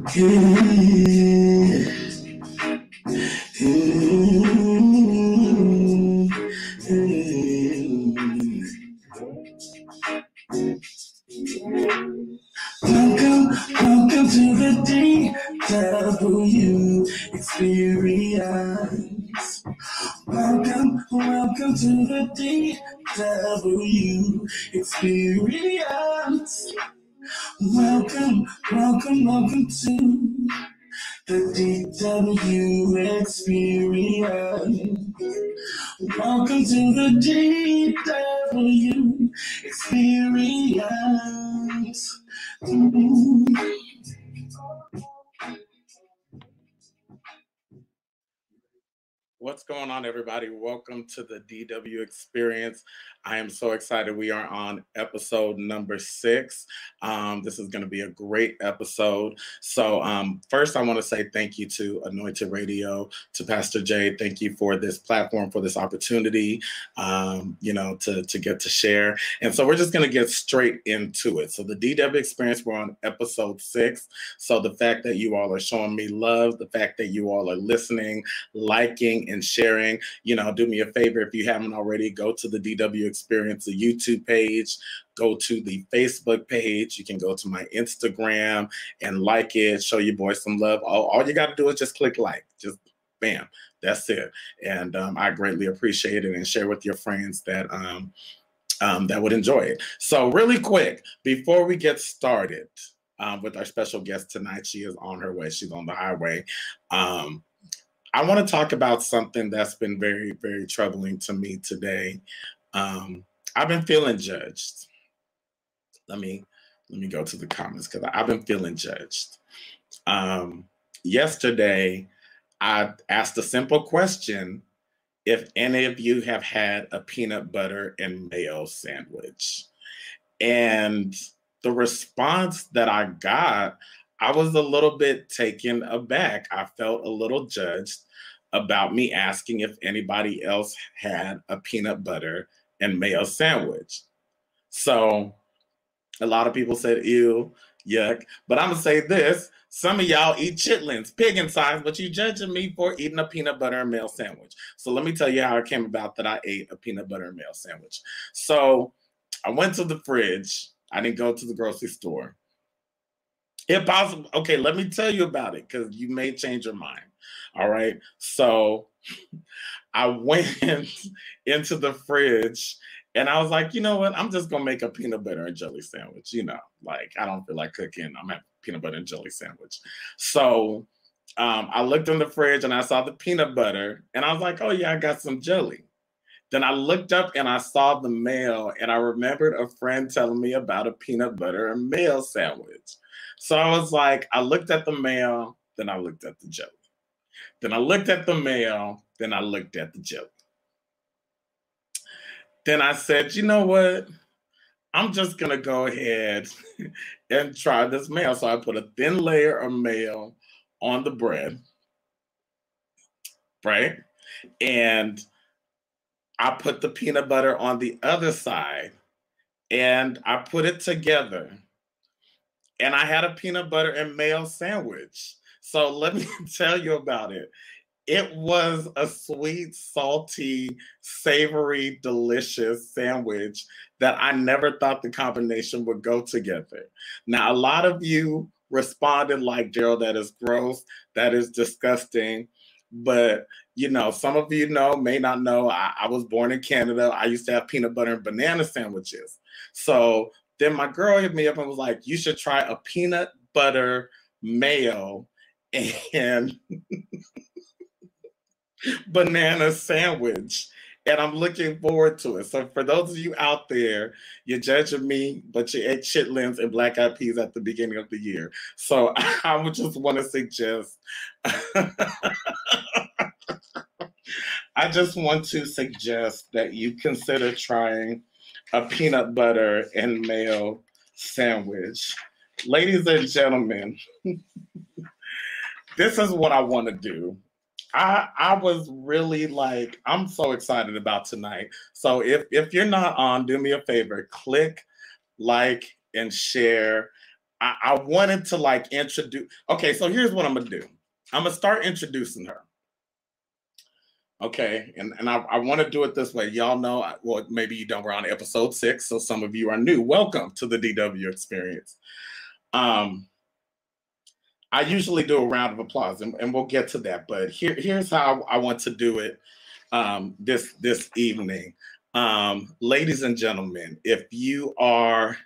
Welcome to the DW experience. Welcome to the DW experience. Welcome to the DW experience. Welcome to the DW experience. What's going on, everybody? Welcome to the DW Experience. I am so excited. We are on episode number 6. This is going to be a great episode. So first, I want to say thank you to Anointed Radio, to Pastor Jay. Thank you for this platform, for this opportunity, to get to share. And so we're just going to get straight into it. So the DW Experience, we're on episode 6. So the fact that you all are showing me love, the fact that you all are listening, liking, and sharing, do me a favor. If you haven't already, go to the DW Experience, the YouTube page, go to the Facebook page. You can go to my Instagram and like it, show your boy some love. All you got to do is just click like, just bam, that's it. And I greatly appreciate it, and share with your friends that would enjoy it. So really quick, before we get started with our special guest tonight, she is on her way. She's on the highway. I want to talk about something that's been very, very troubling to me today. I've been feeling judged. Let me go to the comments, because I've been feeling judged. Yesterday, I asked a simple question: if any of you have had a peanut butter and mayo sandwich. And the response that I got, I was a little bit taken aback. I felt a little judged about me asking if anybody else had a peanut butter and mayo sandwich. So a lot of people said, ew, yuck. But I'm going to say this. Some of y'all eat chitlins, pig insides, but you judging me for eating a peanut butter and mayo sandwich. So let me tell you how it came about that I ate a peanut butter and mayo sandwich. So I went to the fridge. I didn't go to the grocery store. If possible, okay, let me tell you about it, because you may change your mind. All right. So I went into the fridge and I was like, you know what? I'm just going to make a peanut butter and jelly sandwich. I don't feel like cooking. I'm having peanut butter and jelly sandwich. So I looked in the fridge and I saw the peanut butter and I was like, oh, yeah, I got some jelly. Then I looked up and I saw the mayo, and I remembered a friend telling me about a peanut butter and mayo sandwich. So I was like, I looked at the mayo, then I looked at the jelly. Then I looked at the mayo, then I looked at the jelly. Then I said, you know what? I'm just going to go ahead and try this mayo. So I put a thin layer of mayo on the bread, right? And I put the peanut butter on the other side, and I put it together. And I had a peanut butter and mayo sandwich. So let me tell you about it. It was a sweet, salty, savory, delicious sandwich that I never thought the combination would go together. Now, a lot of you responded like, Gerald, that is gross, that is disgusting. But, some of you may not know, I was born in Canada. I used to have peanut butter and banana sandwiches. So then my girl hit me up and was like, you should try a peanut butter mayo and banana sandwich. And I'm looking forward to it. So for those of you out there, you're judging me, but you ate chitlins and black eyed peas at the beginning of the year. So I would just want to suggest, that you consider trying a peanut butter and mayo sandwich. Ladies and gentlemen, this is what I want to do. I was really I'm so excited about tonight. So if you're not on, do me a favor, click like and share I wanted to like introduce. Okay, so here's what I'm gonna do. I'm gonna start introducing her. Okay, and I want to do it this way. Y'all know, well, maybe you don't. We're on episode 6, so some of you are new. Welcome to the DW Experience. I usually do a round of applause, and we'll get to that. But here's how I want to do it this evening. Ladies and gentlemen, if you are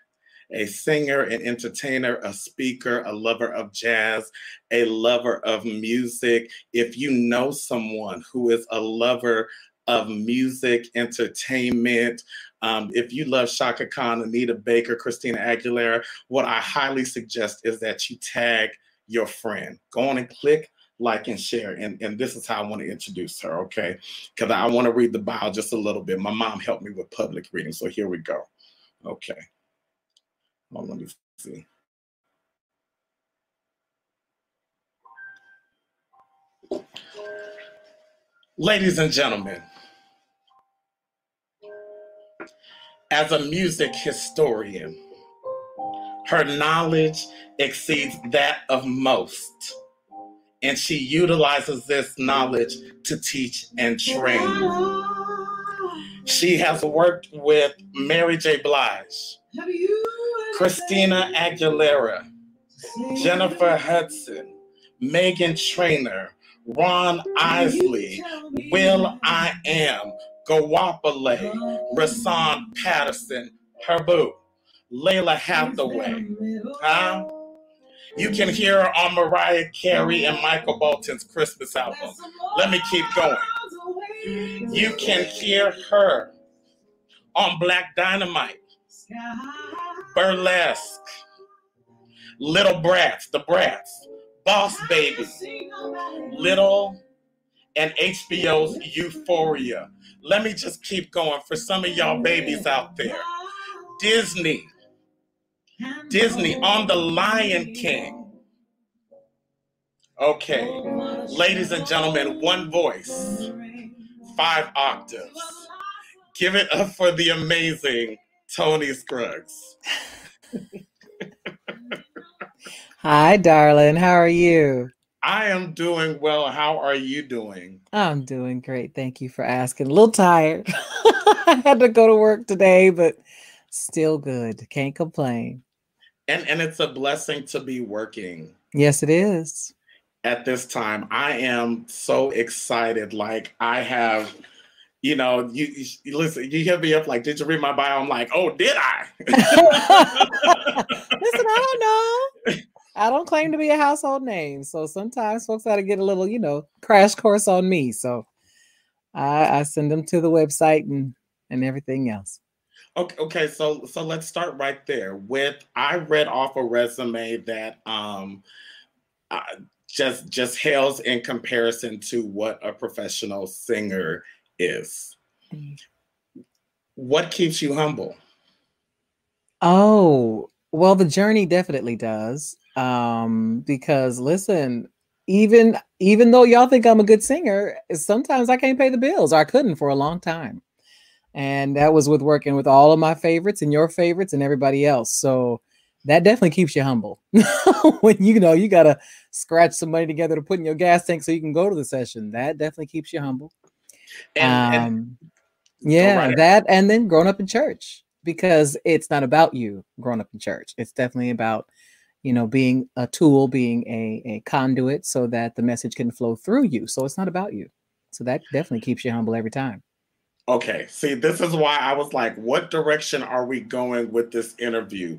a singer, an entertainer, a speaker, a lover of jazz, a lover of music, if you know someone who is a lover of music, entertainment, if you love Shaka Khan, Anita Baker, Christina Aguilera, what I highly suggest is that you tag your friend. Go on and click like and share. And this is how I want to introduce her, okay? Because I want to read the bio just a little bit. My mom helped me with public reading, so here we go. Okay. Well, let me see. Ladies and gentlemen, as a music historian, her knowledge exceeds that of most, and she utilizes this knowledge to teach and train. She has worked with Mary J. Blige, Christina Aguilera, Jennifer Hudson, Meghan Trainor, Ron Isley, Will I Am, Gawapale, Rasan Patterson, her boo, Layla Hathaway. Huh? You can hear her on Mariah Carey and Michael Bolton's Christmas album. Let me keep going. You can hear her on Black Dynamite, Burlesque, Little Brats, The Brats, Boss Baby, Little, and HBO's Euphoria. Let me just keep going for some of y'all babies out there. Disney on The Lion King. Okay, ladies and gentlemen, one voice, 5 octaves. Give it up for the amazing Toni Scruggs. Hi, darling. How are you? I am doing well. How are you doing? I'm doing great. Thank you for asking. A little tired. I had to go to work today, but still good. Can't complain. And it's a blessing to be working. Yes, it is. At this time, I am so excited. Like I have, you listen, you hit me up like, did you read my bio? I'm like, oh, did I? Listen, I don't know. I don't claim to be a household name. So sometimes folks got to get a little, crash course on me. So I send them to the website and everything else. Okay. So let's start right there I read off a resume that just hails in comparison to what a professional singer is. What keeps you humble? Oh, well, the journey definitely does. Because listen, even though y'all think I'm a good singer, sometimes I can't pay the bills, or I couldn't for a long time. And that was with working with all of my favorites and your favorites and everybody else. So that definitely keeps you humble. When you got to scratch some money together to put in your gas tank so you can go to the session. That definitely keeps you humble. And that, and then growing up in church, because it's not about you growing up in church. It's definitely about, being a tool, being a conduit so that the message can flow through you. So it's not about you. So that definitely keeps you humble every time. Okay, see, this is why I was like, what direction are we going with this interview?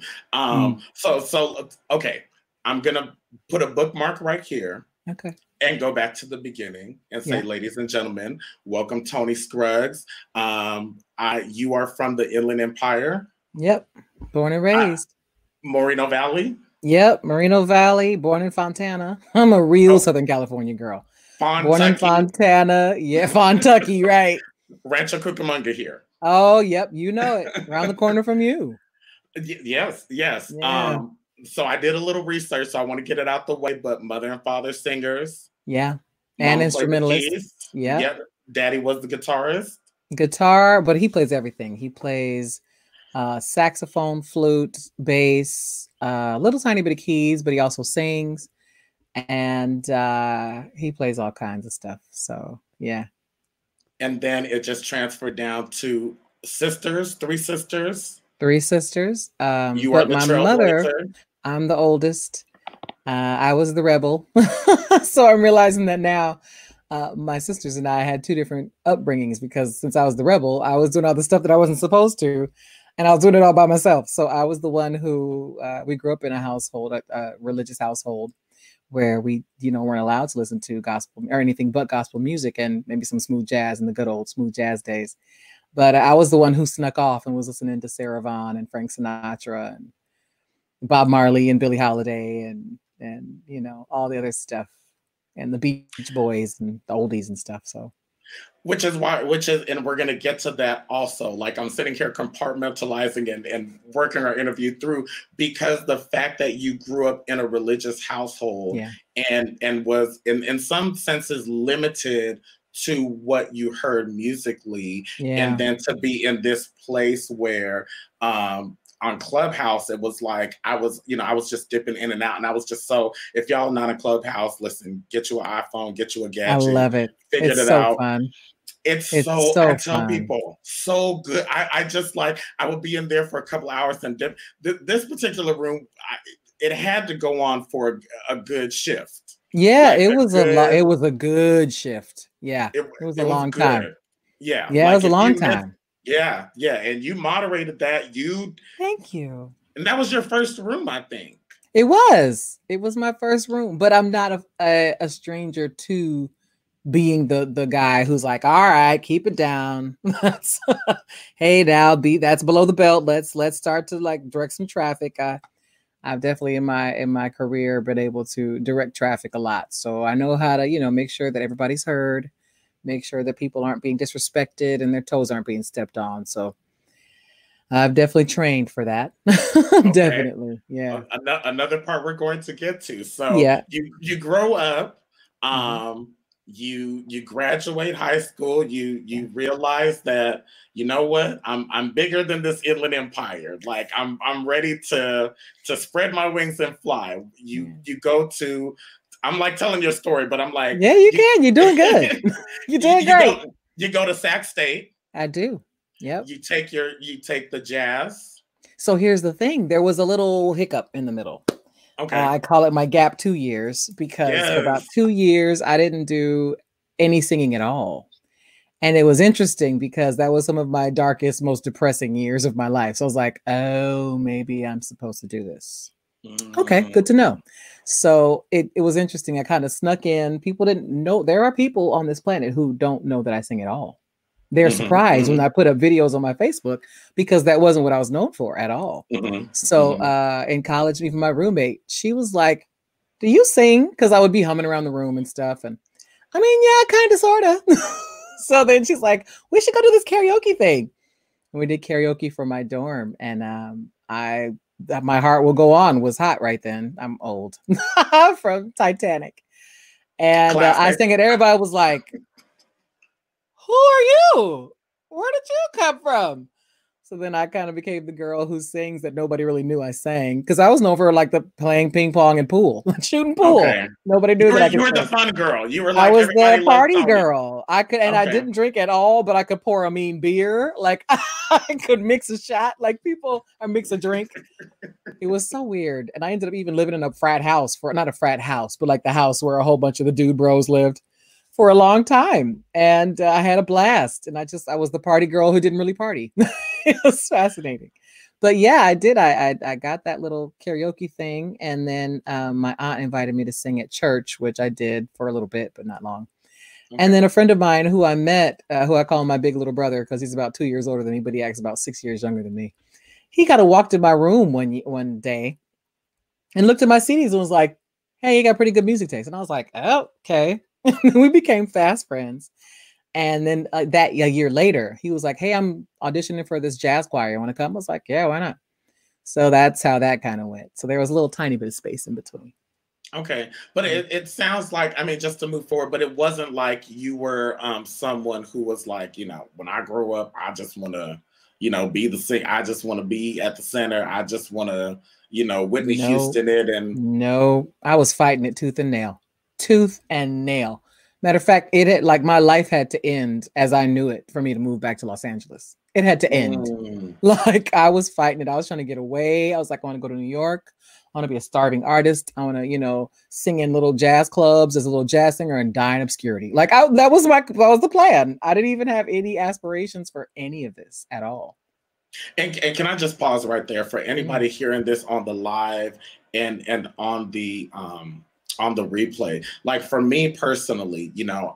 So okay, I'm going to put a bookmark right here. Okay. And go back to the beginning and say, ladies and gentlemen, welcome Toni Scruggs. You are from the Inland Empire. Yep. Born and raised. Moreno Valley. Yep. Moreno Valley, born in Fontana. I'm a real Southern California girl. Born in Fontana. Yeah, Fontucky, right. Rancho Cucamonga here. Oh, yep. You know it. Around the corner from you. Yes. Yeah. So I did a little research, so I want to get it out the way, but mother and father singers. Yeah. And instrumentalists. Yeah. Daddy was the guitarist. Guitar, but he plays everything. He plays saxophone, flute, bass, little tiny bit of keys, but he also sings, and he plays all kinds of stuff. So yeah. And then it just transferred down to sisters, three sisters. Three sisters. You are But the my mother, trailblazer. I'm the oldest. I was the rebel. So I'm realizing that now. My sisters and I had two different upbringings, because since I was the rebel, I was doing all the stuff that I wasn't supposed to, and I was doing it all by myself. So I was the one who, we grew up in a household, a religious household, where we, weren't allowed to listen to gospel or anything but gospel music, and maybe some smooth jazz in the good old smooth jazz days. But I was the one who snuck off and was listening to Sarah Vaughan and Frank Sinatra and Bob Marley and Billie Holiday and all the other stuff, and the Beach Boys and the oldies and stuff. So, and we're going to get to that also. Like, I'm sitting here compartmentalizing and working our interview through, because the fact that you grew up in a religious household, and was in some senses limited to what you heard musically, and then to be in this place where, on Clubhouse, it was like I was just dipping in and out, and I was just so. If y'all not in Clubhouse, listen, get you an iPhone, get you a gadget. I love it. Figure it so out. Fun. It's so I tell fun. people, so good. I just like, I would be in there for a couple of hours, and this particular room, it had to go on for a good shift. Yeah, like it was it was a good shift. Yeah, it was a long time. Yeah, yeah, it was a long time. Yeah, and you moderated that. Thank you. And that was your first room, I think. It was my first room, but I'm not a stranger to being the guy who's like, all right, keep it down. Hey, now that's below the belt. Let's start to like direct some traffic. I've definitely in my career been able to direct traffic a lot, so I know how to make sure that everybody's heard. Make sure that people aren't being disrespected and their toes aren't being stepped on. So I've definitely trained for that. Okay. Definitely. Yeah. Another part we're going to get to. So you grow up, you graduate high school, you realize that, you know what, I'm bigger than this inland empire. Like I'm ready to spread my wings and fly. You go to, I'm like telling your story, but I'm like, yeah, you can. You're doing good. You're doing great. You go to Sac State. I do. Yep. You take the jazz. So here's the thing. There was a little hiccup in the middle. Okay. I call it my gap 2 years, because for about 2 years, I didn't do any singing at all. And it was interesting because that was some of my darkest, most depressing years of my life. So I was like, oh, maybe I'm supposed to do this. Okay, good to know. So it was interesting. I kind of snuck in. People didn't know. There are people on this planet who don't know that I sing at all. They're surprised when I put up videos on my Facebook, because that wasn't what I was known for at all. So in college, even my roommate, she was like, do you sing? Because I would be humming around the room and stuff. And I mean, yeah, kind of, sort of. So then she's like, we should go do this karaoke thing. And we did karaoke for my dorm. And My Heart Will Go On was hot right then. I'm old. From Titanic. And I sang it. Everybody was like, who are you? Where did you come from? So then I kind of became the girl who sings that nobody really knew I sang, because I was known for like the playing ping pong and pool, shooting pool. Okay. Nobody knew that I could. You were the fun girl. You were like, I was the party girl. I could, and I didn't drink at all, but I could pour a mean beer. Like I could mix a shot, like people, or mix a drink. It was so weird. And I ended up even living in a frat house, not a frat house, but like the house where a whole bunch of the dude bros lived, for a long time. And I had a blast. And I was the party girl who didn't really party. It was fascinating. But yeah, I did. I got that little karaoke thing. And then my aunt invited me to sing at church, which I did for a little bit, but not long. Okay. And then a friend of mine who I met, who I call my big little brother, because he's about 2 years older than me, but he acts about 6 years younger than me. He kind of walked in my room one day and looked at my CDs and was like, hey, you got pretty good music taste. And I was like, oh, okay. We became fast friends. And then a year later, he was like, hey, I'm auditioning for this jazz choir. You want to come? I was like, yeah, why not? So that's how that kind of went. So there was a little tiny bit of space in between. Okay. But it sounds like, I mean, just to move forward, but it wasn't like you were someone who was like, when I grow up, I just want to, be the singer. I just want to be at the center. I just want to, Whitney Houston it. And no, I was fighting it tooth and nail. Matter of fact, it had, like, my life had to end as I knew it for me to move back to Los Angeles. It had to end. Like, I was fighting it. I was trying to get away. I was like, I want to go to New York. I want to be a starving artist. I want to, sing in little jazz clubs as a little jazz singer and die in obscurity. Like, that was the plan. I didn't even have any aspirations for any of this at all. And can I just pause right there for anybody hearing this on the live and on the replay? Like, for me personally,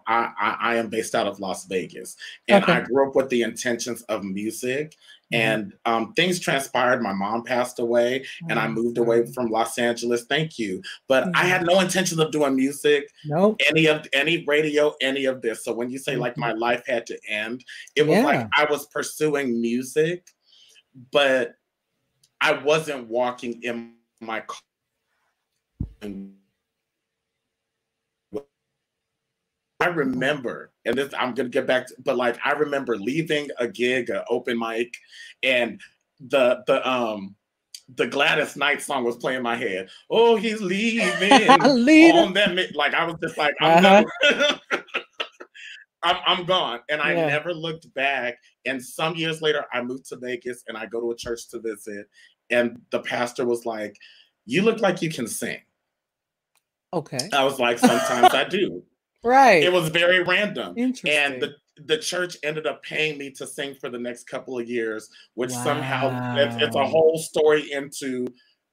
I am based out of Las Vegas, and I grew up with the intentions of music. And things transpired. My mom passed away, and I moved away from Los Angeles. Thank you. But I had no intention of doing music, any radio, any of this. So when you say like my life had to end, it was like I was pursuing music, but I wasn't walking in my car. I remember, and this I'm gonna get back to, but like I remember leaving a gig, an open mic, and the Gladys Knight song was playing in my head. Oh, he's leaving on that. Like, I was just like, I'm done. I'm gone. And I never looked back. And some years later, I moved to Vegas and I go to a church to visit. And the pastor was like, you look like you can sing. Okay. I was like, sometimes I do. Right. It was very random. Interesting. And the church ended up paying me to sing for the next couple of years, which somehow it's a whole story into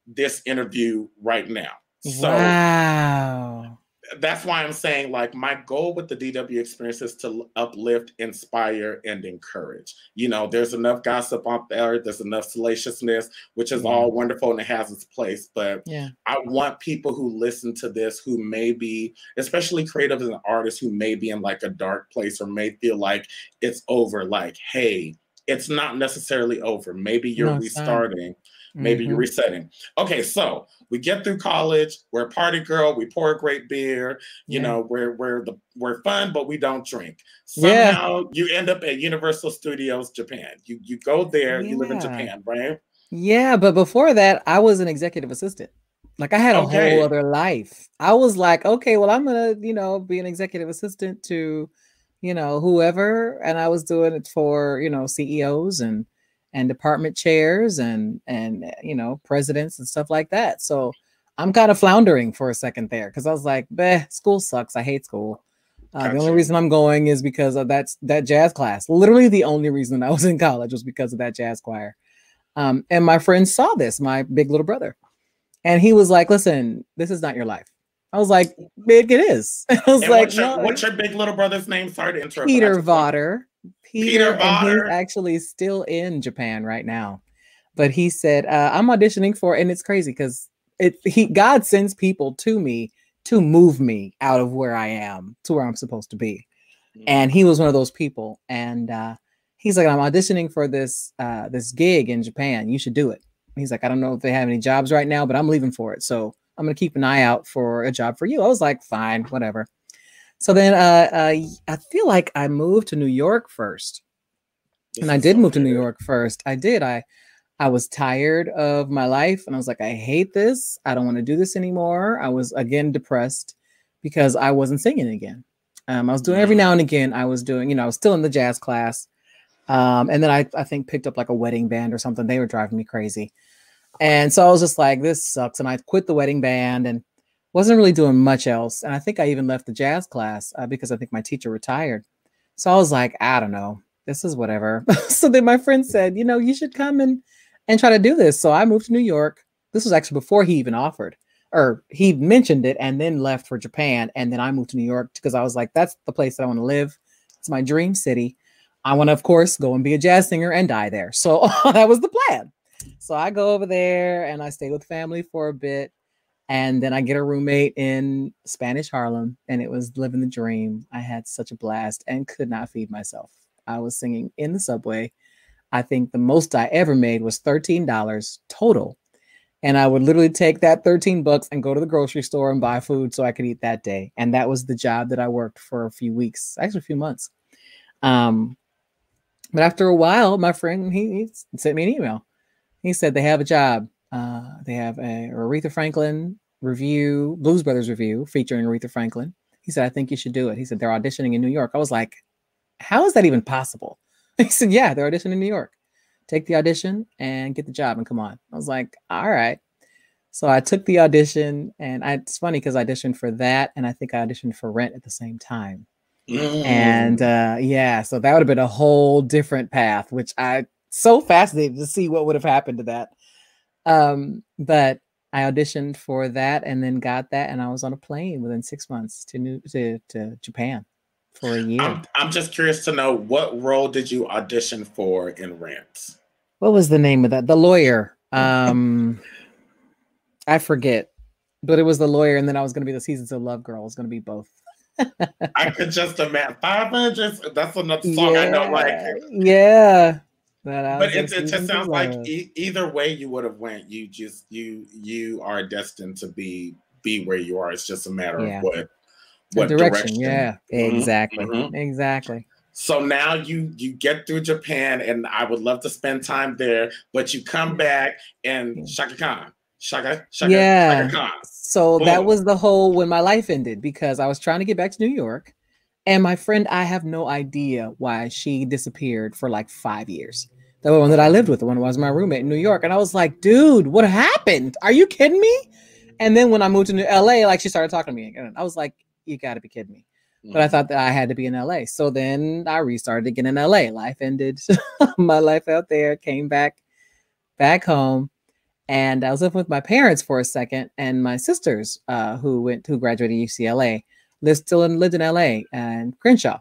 this interview right now. So that's why I'm saying, like, my goal with the DW experience is to uplift, inspire, and encourage. There's enough gossip out there. There's enough salaciousness, which is all wonderful and it has its place. But I want people who listen to this, who may be, especially creatives and artists, who may be in like a dark place or may feel like it's over. Like, hey, it's not necessarily over. Maybe you're restarting. Maybe you're resetting. Okay, so we get through college. We're a party girl. We pour a great beer. We're fun, but we don't drink. Somehow you end up at Universal Studios Japan. You go there. You live in Japan, right? Yeah, but before that, I was an executive assistant. Like, I had a whole other life. I was like, okay, well, I'm gonna, be an executive assistant to, whoever, and I was doing it for, CEOs and department chairs and presidents and stuff like that. So I'm kind of floundering for a second there because I was like, school sucks. I hate school. The only reason I'm going is because of that jazz class. Literally the only reason I was in college was because of that jazz choir. And my friend saw this, my big little brother, and he was like, listen, this is not your life. I was like, big it is. I was like, what's your big little brother's name? Sorry to interrupt. Peter Vaughter. Peter, and he's actually still in Japan right now. But he said, I'm auditioning for, and it's crazy because God sends people to me to move me out of where I am to where I'm supposed to be. And he was one of those people. And he's like, I'm auditioning for this gig in Japan. You should do it. He's like, I don't know if they have any jobs right now, but I'm leaving for it. So I'm going to keep an eye out for a job for you. I was like, fine, whatever. So then I feel like I moved to New York first. And I did move to New York first. I did. I was tired of my life. And I was like, I hate this. I don't want to do this anymore. I was, again, depressed because I wasn't singing again. I was doing every now and again. I was doing, I was still in the jazz class. And then I think picked up like a wedding band or something. They were driving me crazy. And so I was just like, this sucks. And I quit the wedding band and wasn't really doing much else. And I think I even left the jazz class because I think my teacher retired. So I was like, I don't know, this is whatever. So then my friend said, you should come and try to do this. So I moved to New York. This was actually before he even offered, or he mentioned it and then left for Japan. And then I moved to New York because I was like, that's the place that I want to live. It's my dream city. I want to, of course, go and be a jazz singer and die there. So that was the plan. So I go over there and I stay with family for a bit. And then I get a roommate in Spanish Harlem, and it was living the dream. I had such a blast and could not feed myself. I was singing in the subway. I think the most I ever made was $13 total. And I would literally take that $13 and go to the grocery store and buy food so I could eat that day. And that was the job that I worked for a few weeks, actually a few months. But after a while, my friend, he sent me an email. He said they have a job. They have a Aretha Franklin review, Blues Brothers review featuring Aretha Franklin. He said, I think you should do it. He said, they're auditioning in New York. I was like, how is that even possible? He said, yeah, they're auditioning in New York. Take the audition and get the job and come on. I was like, all right. So I took the audition, and it's funny because I auditioned for that, and I think I auditioned for Rent at the same time. And yeah, so that would have been a whole different path, which I so fascinated to see what would have happened to that. But I auditioned for that and then got that, and I was on a plane within 6 months to Japan for a year. I'm just curious to know, what role did you audition for in Rent? What was the name of that? The lawyer. I forget, but it was the lawyer, and then I was going to be the Seasons of Love girl. I was going to be both. I could just imagine 500. That's another song I know. Like, yeah. But it just sounds like either way you would have went. You are destined to be where you are. It's just a matter of what direction. Yeah, exactly. Mm-hmm. Exactly. So now you get through Japan, and I would love to spend time there, but you come back and Shaka Khan. Shaka Khan. So boom. That was the whole when my life ended, because I was trying to get back to New York, and my friend, I have no idea why she disappeared for like 5 years. The one that I lived with, the one who was my roommate in New York. And I was like, dude, what happened? Are you kidding me? And then when I moved to LA, like she started talking to me again. I was like, you got to be kidding me. But I thought that I had to be in LA. So then I restarted again in LA. Life ended. My life out there, came back home. And I was living with my parents for a second, and my sisters, who graduated UCLA, lived in LA and Crenshaw.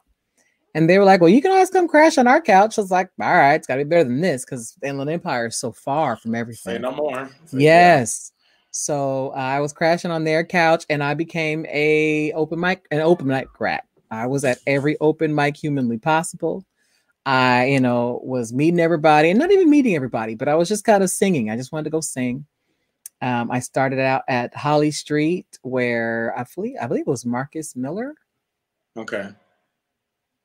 And they were like, well, you can always come crash on our couch. I was like, all right, it's got to be better than this, because the Inland Empire is so far from everything. Say no more. Yes. So I was crashing on their couch, and I became an open mic rat. I was at every open mic humanly possible. I, was meeting everybody, and not even meeting everybody, but I was just kind of singing. I just wanted to go sing. I started out at Holly Street, where I believe it was Marcus Miller. Okay.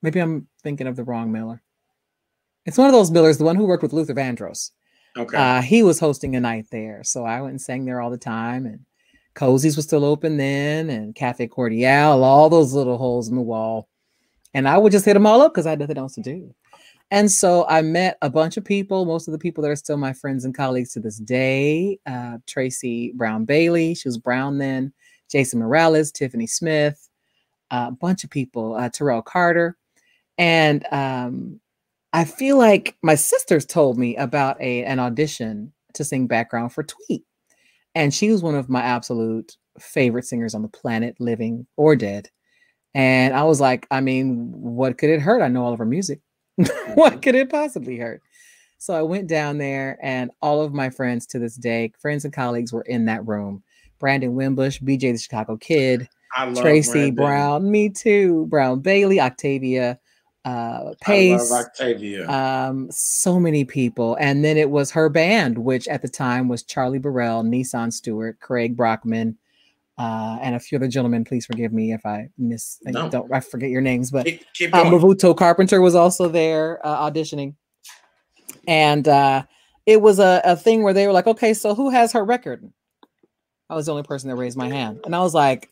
Maybe I'm thinking of the wrong Miller. It's one of those Millers, the one who worked with Luther Vandross. Okay. He was hosting a night there. So I went and sang there all the time. And Cozy's was still open then, and Cafe Cordial, all those little holes in the wall. And I would just hit them all up because I had nothing else to do. And so I met a bunch of people, most of the people that are still my friends and colleagues to this day. Tracy Brown Bailey, she was Brown then. Jason Morales, Tiffany Smith, a bunch of people, Terrell Carter. And I feel like my sisters told me about an audition to sing background for Tweet. And she was one of my absolute favorite singers on the planet, living or dead. And I was like, I mean, what could it hurt? I know all of her music. What could it possibly hurt? So I went down there, and all of my friends to this day, friends and colleagues, were in that room. Brandon Wimbush, BJ the Chicago Kid, Tracy Brown, me too, Brown Bailey, Octavia, Pace. I love Octavia. So many people. And then it was her band, which at the time was Charlie Burrell, Nissan Stewart, Craig Brockman, and a few other gentlemen. Please forgive me if I I forget your names, but keep Mavuto Carpenter was also there auditioning. And it was a thing where they were like, okay, so who has her record? I was the only person that raised my hand. And I was like,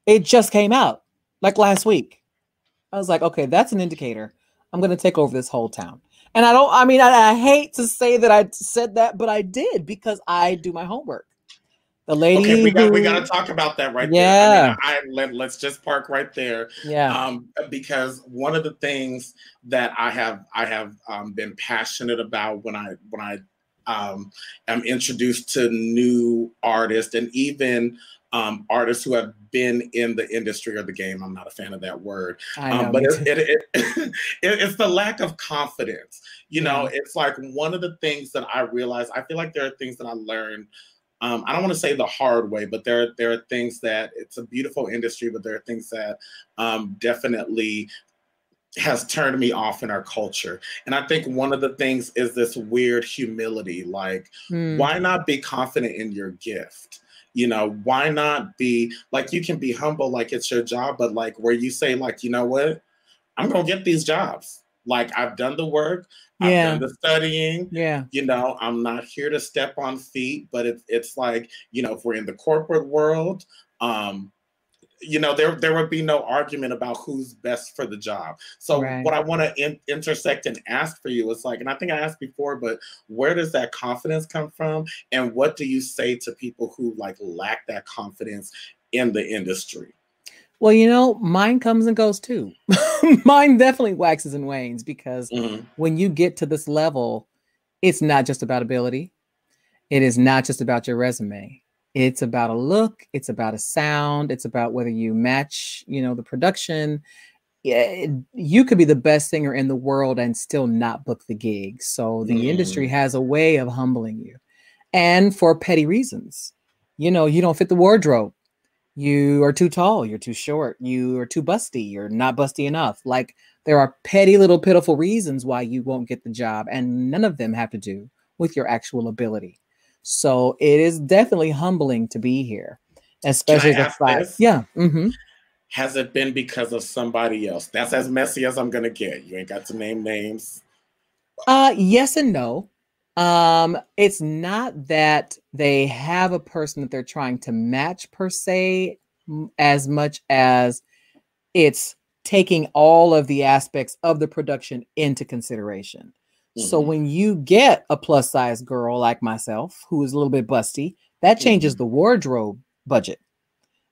it just came out like last week. I was like, okay, that's an indicator. I'm going to take over this whole town. And I hate to say that I said that, but I did, because I do my homework. The lady. Okay, we got to talk about that right there. Let's just park right there. Yeah. Because one of the things that I have been passionate about when I am introduced to new artists, and even artists who have been in the industry or the game. I'm not a fan of that word, but it's the lack of confidence. It's like one of the things that I realized. I feel like there are things that I learned. I don't want to say the hard way, but there are things that, it's a beautiful industry, but there are things that definitely has turned me off in our culture. And I think one of the things is this weird humility. Like, why not be confident in your gift? Why not be like, you can be humble, like it's your job, but like where you say, like, you know what, I'm going to get these jobs. Like, I've done the work, I've Yeah. done the studying. Yeah. You know, I'm not here to step on feet, but it's like, you know, if we're in the corporate world, you know, there would be no argument about who's best for the job. So Right. what I want to intersect and ask for you is like, and I think I asked before, but where does that confidence come from? And what do you say to people who like lack that confidence in the industry? Well, you know, mine comes and goes too. Mine definitely waxes and wanes because when you get to this level, it's not just about ability. It is not just about your resume. It's about a look. It's about a sound. It's about whether you match, you know, the production. Yeah, you could be the best singer in the world and still not book the gig. So the industry has a way of humbling you, and for petty reasons. You know, you don't fit the wardrobe. You are too tall. You're too short. You are too busty. You're not busty enough. Like, there are petty little pitiful reasons why you won't get the job, and none of them have to do with your actual ability. So it is definitely humbling to be here, Can I especially ask this? Yeah. Has it been because of somebody else? That's as messy as I'm gonna get. You ain't got to name names. Yes and no. It's not that they have a person that they're trying to match per se, as much as it's taking all of the aspects of the production into consideration. So when you get a plus size girl like myself, who is a little bit busty, that changes the wardrobe budget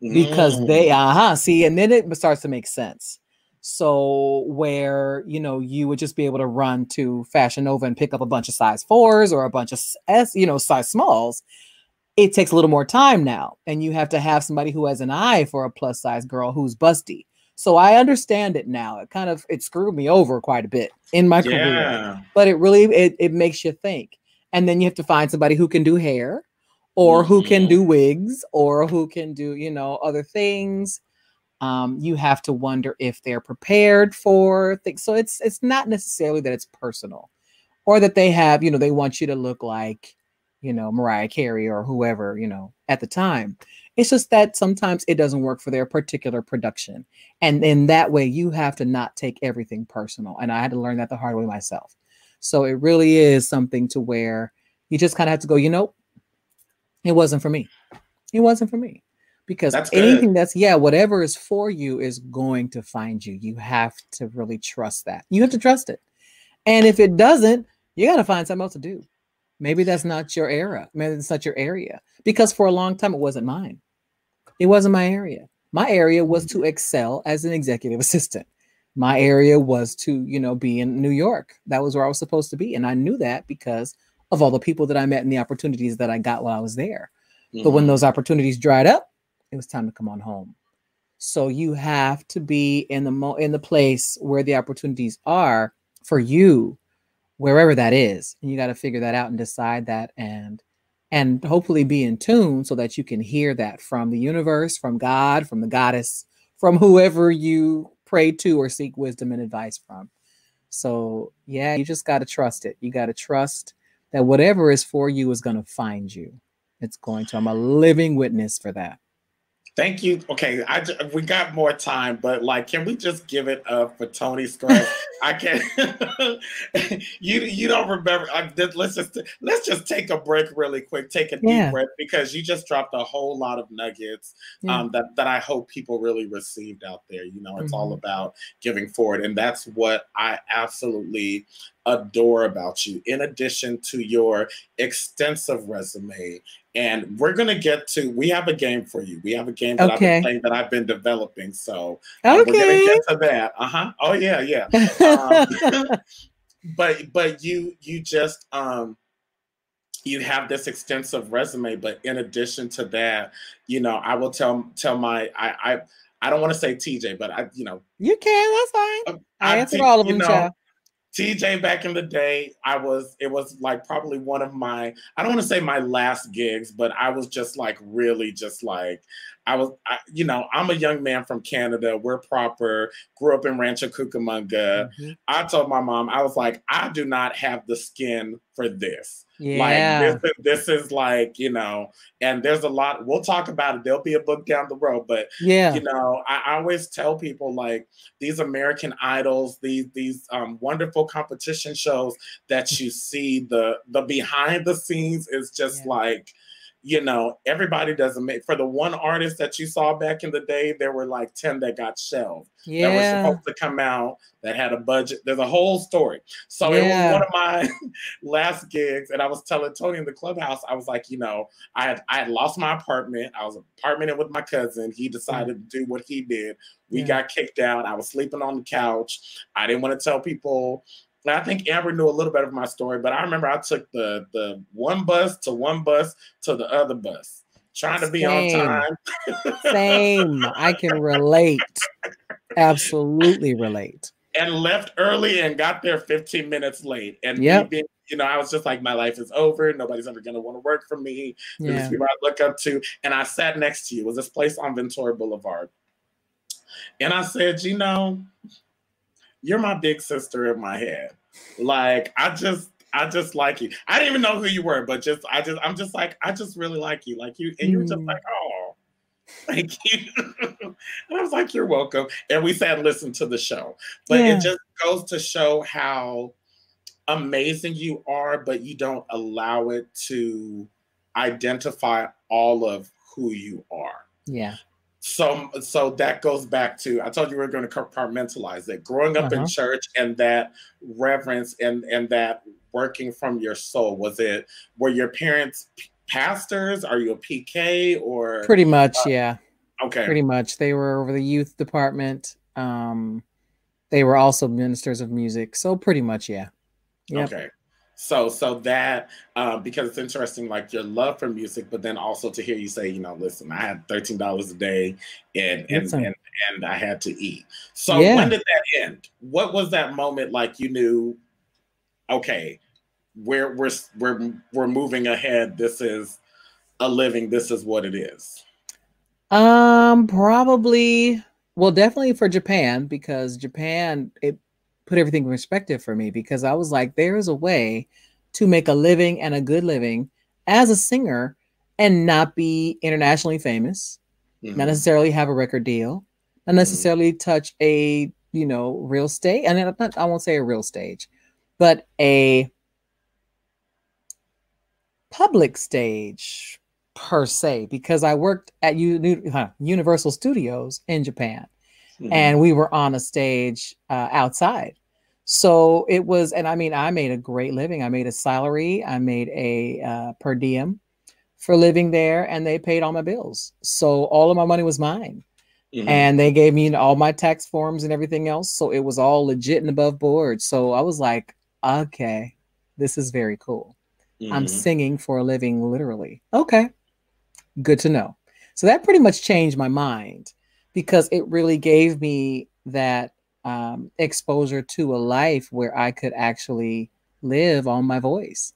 because they, see, and then it starts to make sense. So where, you know, you would just be able to run to Fashion Nova and pick up a bunch of size 4s or a bunch of size smalls. It takes a little more time now. And you have to have somebody who has an eye for a plus size girl who's busty. So I understand it now. It screwed me over quite a bit in my career, but it really, it makes you think. And then you have to find somebody who can do hair or who can do wigs or who can do, you know, other things. You have to wonder if they're prepared for things. So it's not necessarily that it's personal or that they have, you know, they want you to look like, you know, Mariah Carey or whoever, you know, at the time. It's just that sometimes it doesn't work for their particular production. And in that way, you have to not take everything personal. And I had to learn that the hard way myself. So it really is something to where you just kind of have to go, you know, it wasn't for me. It wasn't for me. Because anything whatever is for you is going to find you. You have to really trust that. You have to trust it. And if it doesn't, you got to find something else to do. Maybe that's not your era. Maybe it's not your area. Because for a long time, it wasn't mine. It wasn't my area. My area was to excel as an executive assistant. My area was to, you know, be in New York. That was where I was supposed to be. And I knew that because of all the people that I met and the opportunities that I got while I was there. But when those opportunities dried up, it was time to come on home. So you have to be in the place where the opportunities are for you, wherever that is. And you got to figure that out and decide that and hopefully be in tune so that you can hear that from the universe, from God, from the goddess, from whoever you pray to or seek wisdom and advice from. So yeah, you just got to trust it. You got to trust that whatever is for you is going to find you. It's going to. I'm a living witness for that. Thank you. Okay, we got more time, but like, can we just give it up for Toni Scruggs? I can't. you don't remember? Let's just take a break really quick. Take a deep breath because you just dropped a whole lot of nuggets that I hope people really received out there. You know, it's all about giving forward, and that's what I absolutely adore about you. In addition to your extensive resume. And we're going to we have a game for you. We have a game that I've been playing that I've been developing. So we're going to get to that. Oh, yeah. But you just, you have this extensive resume. But in addition to that, you know, I will tell I don't want to say TJ, but you know. You can, that's fine. I answered all of them, child. TJ back in the day, it was like probably one of my, I don't want to say my last gigs, but I was just like really just like, I'm a young man from Canada. We're proper, grew up in Rancho Cucamonga. Mm-hmm. I told my mom, I was like, I do not have the skin for this. Yeah. Like this is like, and there's a lot, we'll talk about it. There'll be a book down the road, but yeah, I always tell people like these American Idols, these wonderful competition shows that you see, the behind the scenes is just like, everybody doesn't make, for the one artist that you saw back in the day, there were like 10 that got shelved that were supposed to come out that had a budget. There's a whole story. So it was one of my last gigs, and I was telling Toni in the clubhouse, I was like, I had lost my apartment. I was apartmenting with my cousin. He decided to do what he did. We got kicked out. I was sleeping on the couch. I didn't want to tell people. I think Amber knew a little bit of my story, but I remember I took the one bus to the other bus, trying to be on time. Same. I can relate. Absolutely relate. And left early and got there 15 minutes late. And I was just like, my life is over. Nobody's ever going to want to work for me. These people I look up to. And I sat next to you. It was this place on Ventura Boulevard. And I said, you're my big sister in my head. Like, I just like you. I didn't even know who you were, but I'm just like, I just really like you. Like you, and you were just like, oh, thank you. And I was like, you're welcome. And we sat and listened to the show. But it just goes to show how amazing you are, but you don't allow it to identify all of who you are. Yeah. So that goes back to, I told you we were going to compartmentalize it. Growing up in church and that reverence and that working from your soul, were your parents pastors? Are you a PK or? Pretty much, yeah. Okay. Pretty much. They were over the youth department. They were also ministers of music. So pretty much, yeah. Yep. Okay. So that, because it's interesting, like your love for music, but then also to hear you say, listen, I had $13 a day and I had to eat. So when did that end? What was that moment like you knew, okay, we're moving ahead. This is a living. This is what it is. Probably, well, definitely for Japan, because Japan, it put everything in perspective for me, because I was like, there is a way to make a living and a good living as a singer and not be internationally famous, not necessarily have a record deal, not necessarily touch a, real stage. And I won't say a real stage, but a public stage per se, because I worked at Universal Studios in Japan. And we were on a stage outside. So it was, and I mean, I made a great living. I made a salary. I made a per diem for living there, and they paid all my bills. So all of my money was mine. And they gave me all my tax forms and everything else. So it was all legit and above board. So I was like, okay, this is very cool. I'm singing for a living, literally. Okay, good to know. So that pretty much changed my mind, because it really gave me that exposure to a life where I could actually live on my voice,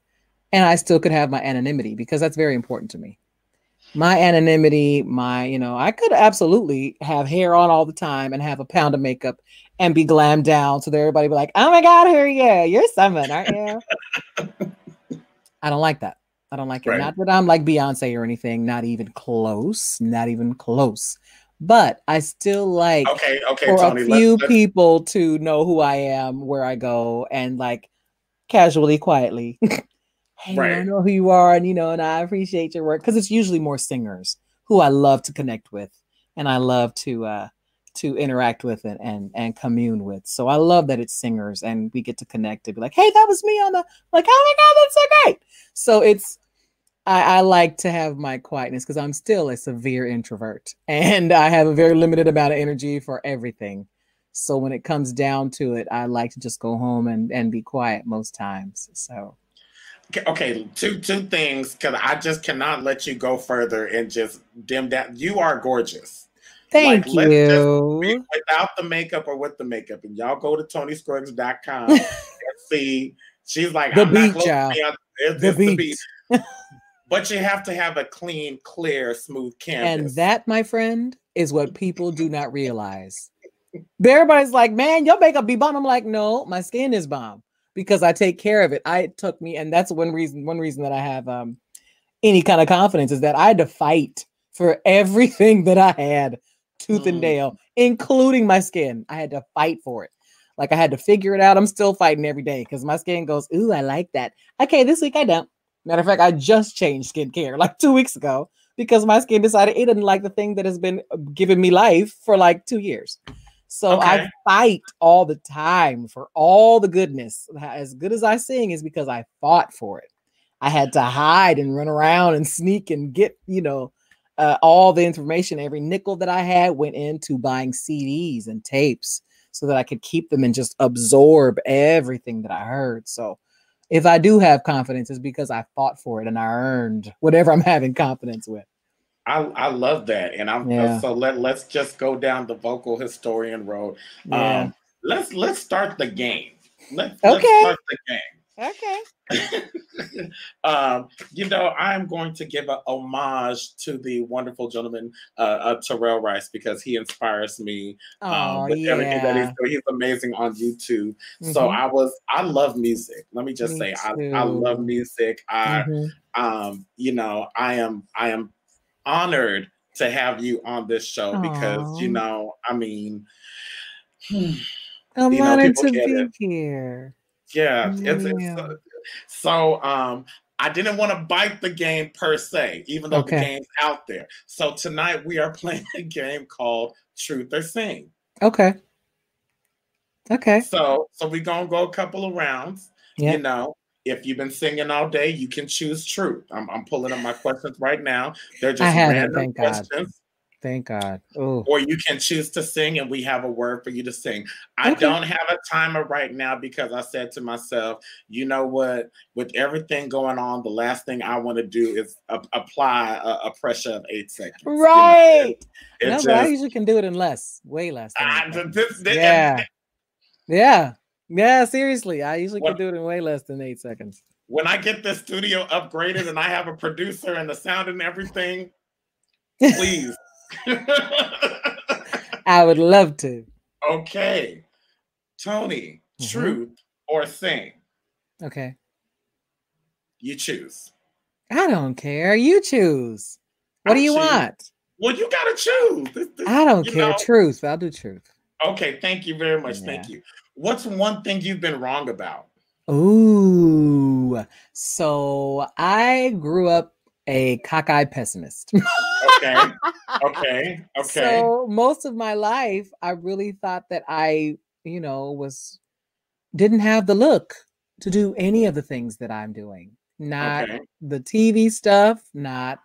and I still could have my anonymity, because that's very important to me. My anonymity, I could absolutely have hair on all the time and have a pound of makeup and be glammed down so that everybody be like, oh my God, who are you? You're someone, aren't you? I don't like that. I don't like it. Right. Not that I'm like Beyonce or anything, not even close. But I still like for Toni, a few people to know who I am, where I go, and like casually, quietly, hey, I know who you are, and and I appreciate your work, because it's usually more singers who I love to connect with, and I love to interact with and commune with. So I love that it's singers, and we get to connect and be like, hey, that was me on the, like, oh my God, that's so great. So it's, I like to have my quietness, because I'm still a severe introvert, and I have a very limited amount of energy for everything. So when it comes down to it, I like to just go home and be quiet most times. So. Okay, two things, because I just cannot let you go further and just dim down. You are gorgeous. Thank you. Without the makeup or with the makeup, and y'all go to ToniScruggs.com and see. She's like, the I'm beach, not close to me. It's the beach. But you have to have a clean, clear, smooth canvas. And that, my friend, is what people do not realize. Everybody's like, man, your makeup be bomb. I'm like, no, my skin is bomb because I take care of it. And that's one reason that I have any kind of confidence is that I had to fight for everything that I had, tooth and nail, including my skin. I had to fight for it. Like I had to figure it out. I'm still fighting every day because my skin goes, ooh, I like that. Okay, this week I don't. Matter of fact, I just changed skincare like 2 weeks ago because my skin decided it didn't like the thing that has been giving me life for like 2 years. So I fight all the time for all the goodness. As good as I sing is because I fought for it. I had to hide and run around and sneak and get, all the information. Every nickel that I had went into buying CDs and tapes so that I could keep them and just absorb everything that I heard. So if I do have confidence, it's because I fought for it and I earned whatever I'm having confidence with. I love that, and so let's just go down the vocal historian road. Yeah. Let's start the game. Let's Okay. start the game. Okay. I'm going to give a homage to the wonderful gentleman Terrell Rice because he inspires me with everything that he's doing. He's amazing on YouTube. So I love music. Let me just say I love music. I am honored to have you on this show because I'm honored to be here. Yeah, so I didn't want to bite the game per se, even though the game's out there. So tonight we are playing a game called Truth or Sing. Okay. So we're gonna go a couple of rounds. If you've been singing all day, you can choose truth. I'm pulling up my questions right now. They're just random questions. Thank God. Oh. Or you can choose to sing and we have a word for you to sing. I don't have a timer right now because I said to myself, you know what? With everything going on, the last thing I want to do is apply a pressure of 8 seconds. Right. But I usually can do it in way less. Yeah, seriously. I usually can do it in way less than 8 seconds. When I get this studio upgraded and I have a producer and the sound and everything, please. I would love to. Okay. Toni, truth or sing? Okay. You choose. I don't care. You choose. What do you want? Well, you got to choose. I don't care. Truth. I'll do truth. Okay. Thank you very much. Yeah. Thank you. What's one thing you've been wrong about? Ooh. So I grew up a cockeyed pessimist. Okay. So most of my life, I really thought that I, didn't have the look to do any of the things that I'm doing. Not the TV stuff, not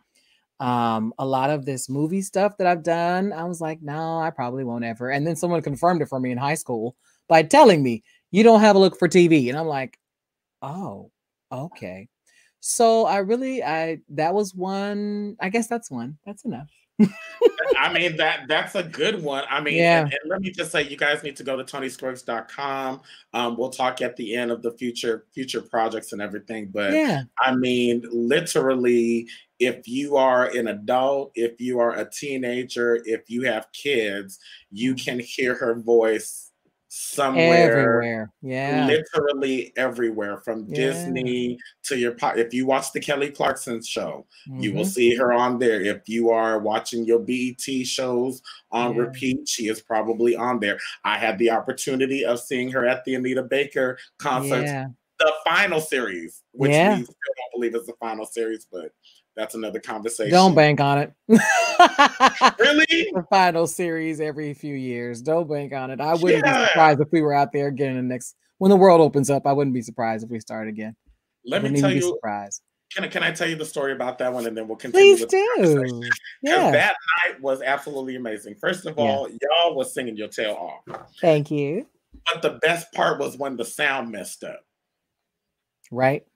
a lot of this movie stuff that I've done. I was like, no, I probably won't ever. And then someone confirmed it for me in high school by telling me, you don't have a look for TV. And I'm like, oh, okay. So that was one. I guess that's one. That's enough. I mean, that's a good one. I mean, and let me just say, you guys need to go to ToniScruggs.com. We'll talk at the end of the future projects and everything. But I mean, literally, if you are an adult, if you are a teenager, if you have kids, you can hear her voice somewhere, literally everywhere, from Disney to if you watch the Kelly Clarkson show, you will see her on there. If you are watching your BET shows on repeat, she is probably on there. I had the opportunity of seeing her at the Anita Baker concert, the final series, which we still don't believe is the final series, but that's another conversation. Don't bank on it. Really? The final series every few years. Don't bank on it. I wouldn't be surprised if we were out there again when the world opens up. I wouldn't be surprised if we start again. Let me tell you. Surprised. Can I tell you the story about that one, and then we'll continue with the conversation? Because that night was absolutely amazing. First of all, y'all was singing your tail off. Thank you. But the best part was when the sound messed up. Right.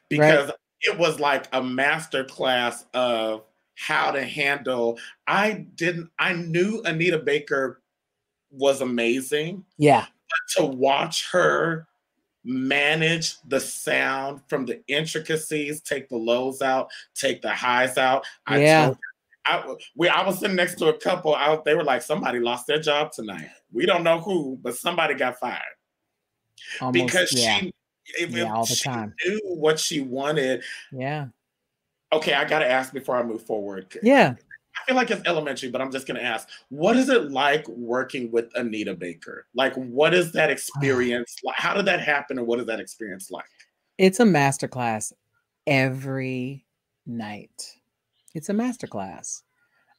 Because it was like a master class of how to handle. I knew Anita Baker was amazing. Yeah. But to watch her manage the sound from the intricacies, take the lows out, take the highs out. Yeah. I was sitting next to a couple out. They were like, somebody lost their job tonight. We don't know who, but somebody got fired. Almost, because she all the she time knew what she wanted. Yeah. Okay, I got to ask before I move forward. Yeah. I feel like it's elementary, but I'm just going to ask, what is it like working with Anita Baker? Like, what is that experience like? How did that happen, and what is that experience like? It's a masterclass every night. It's a masterclass.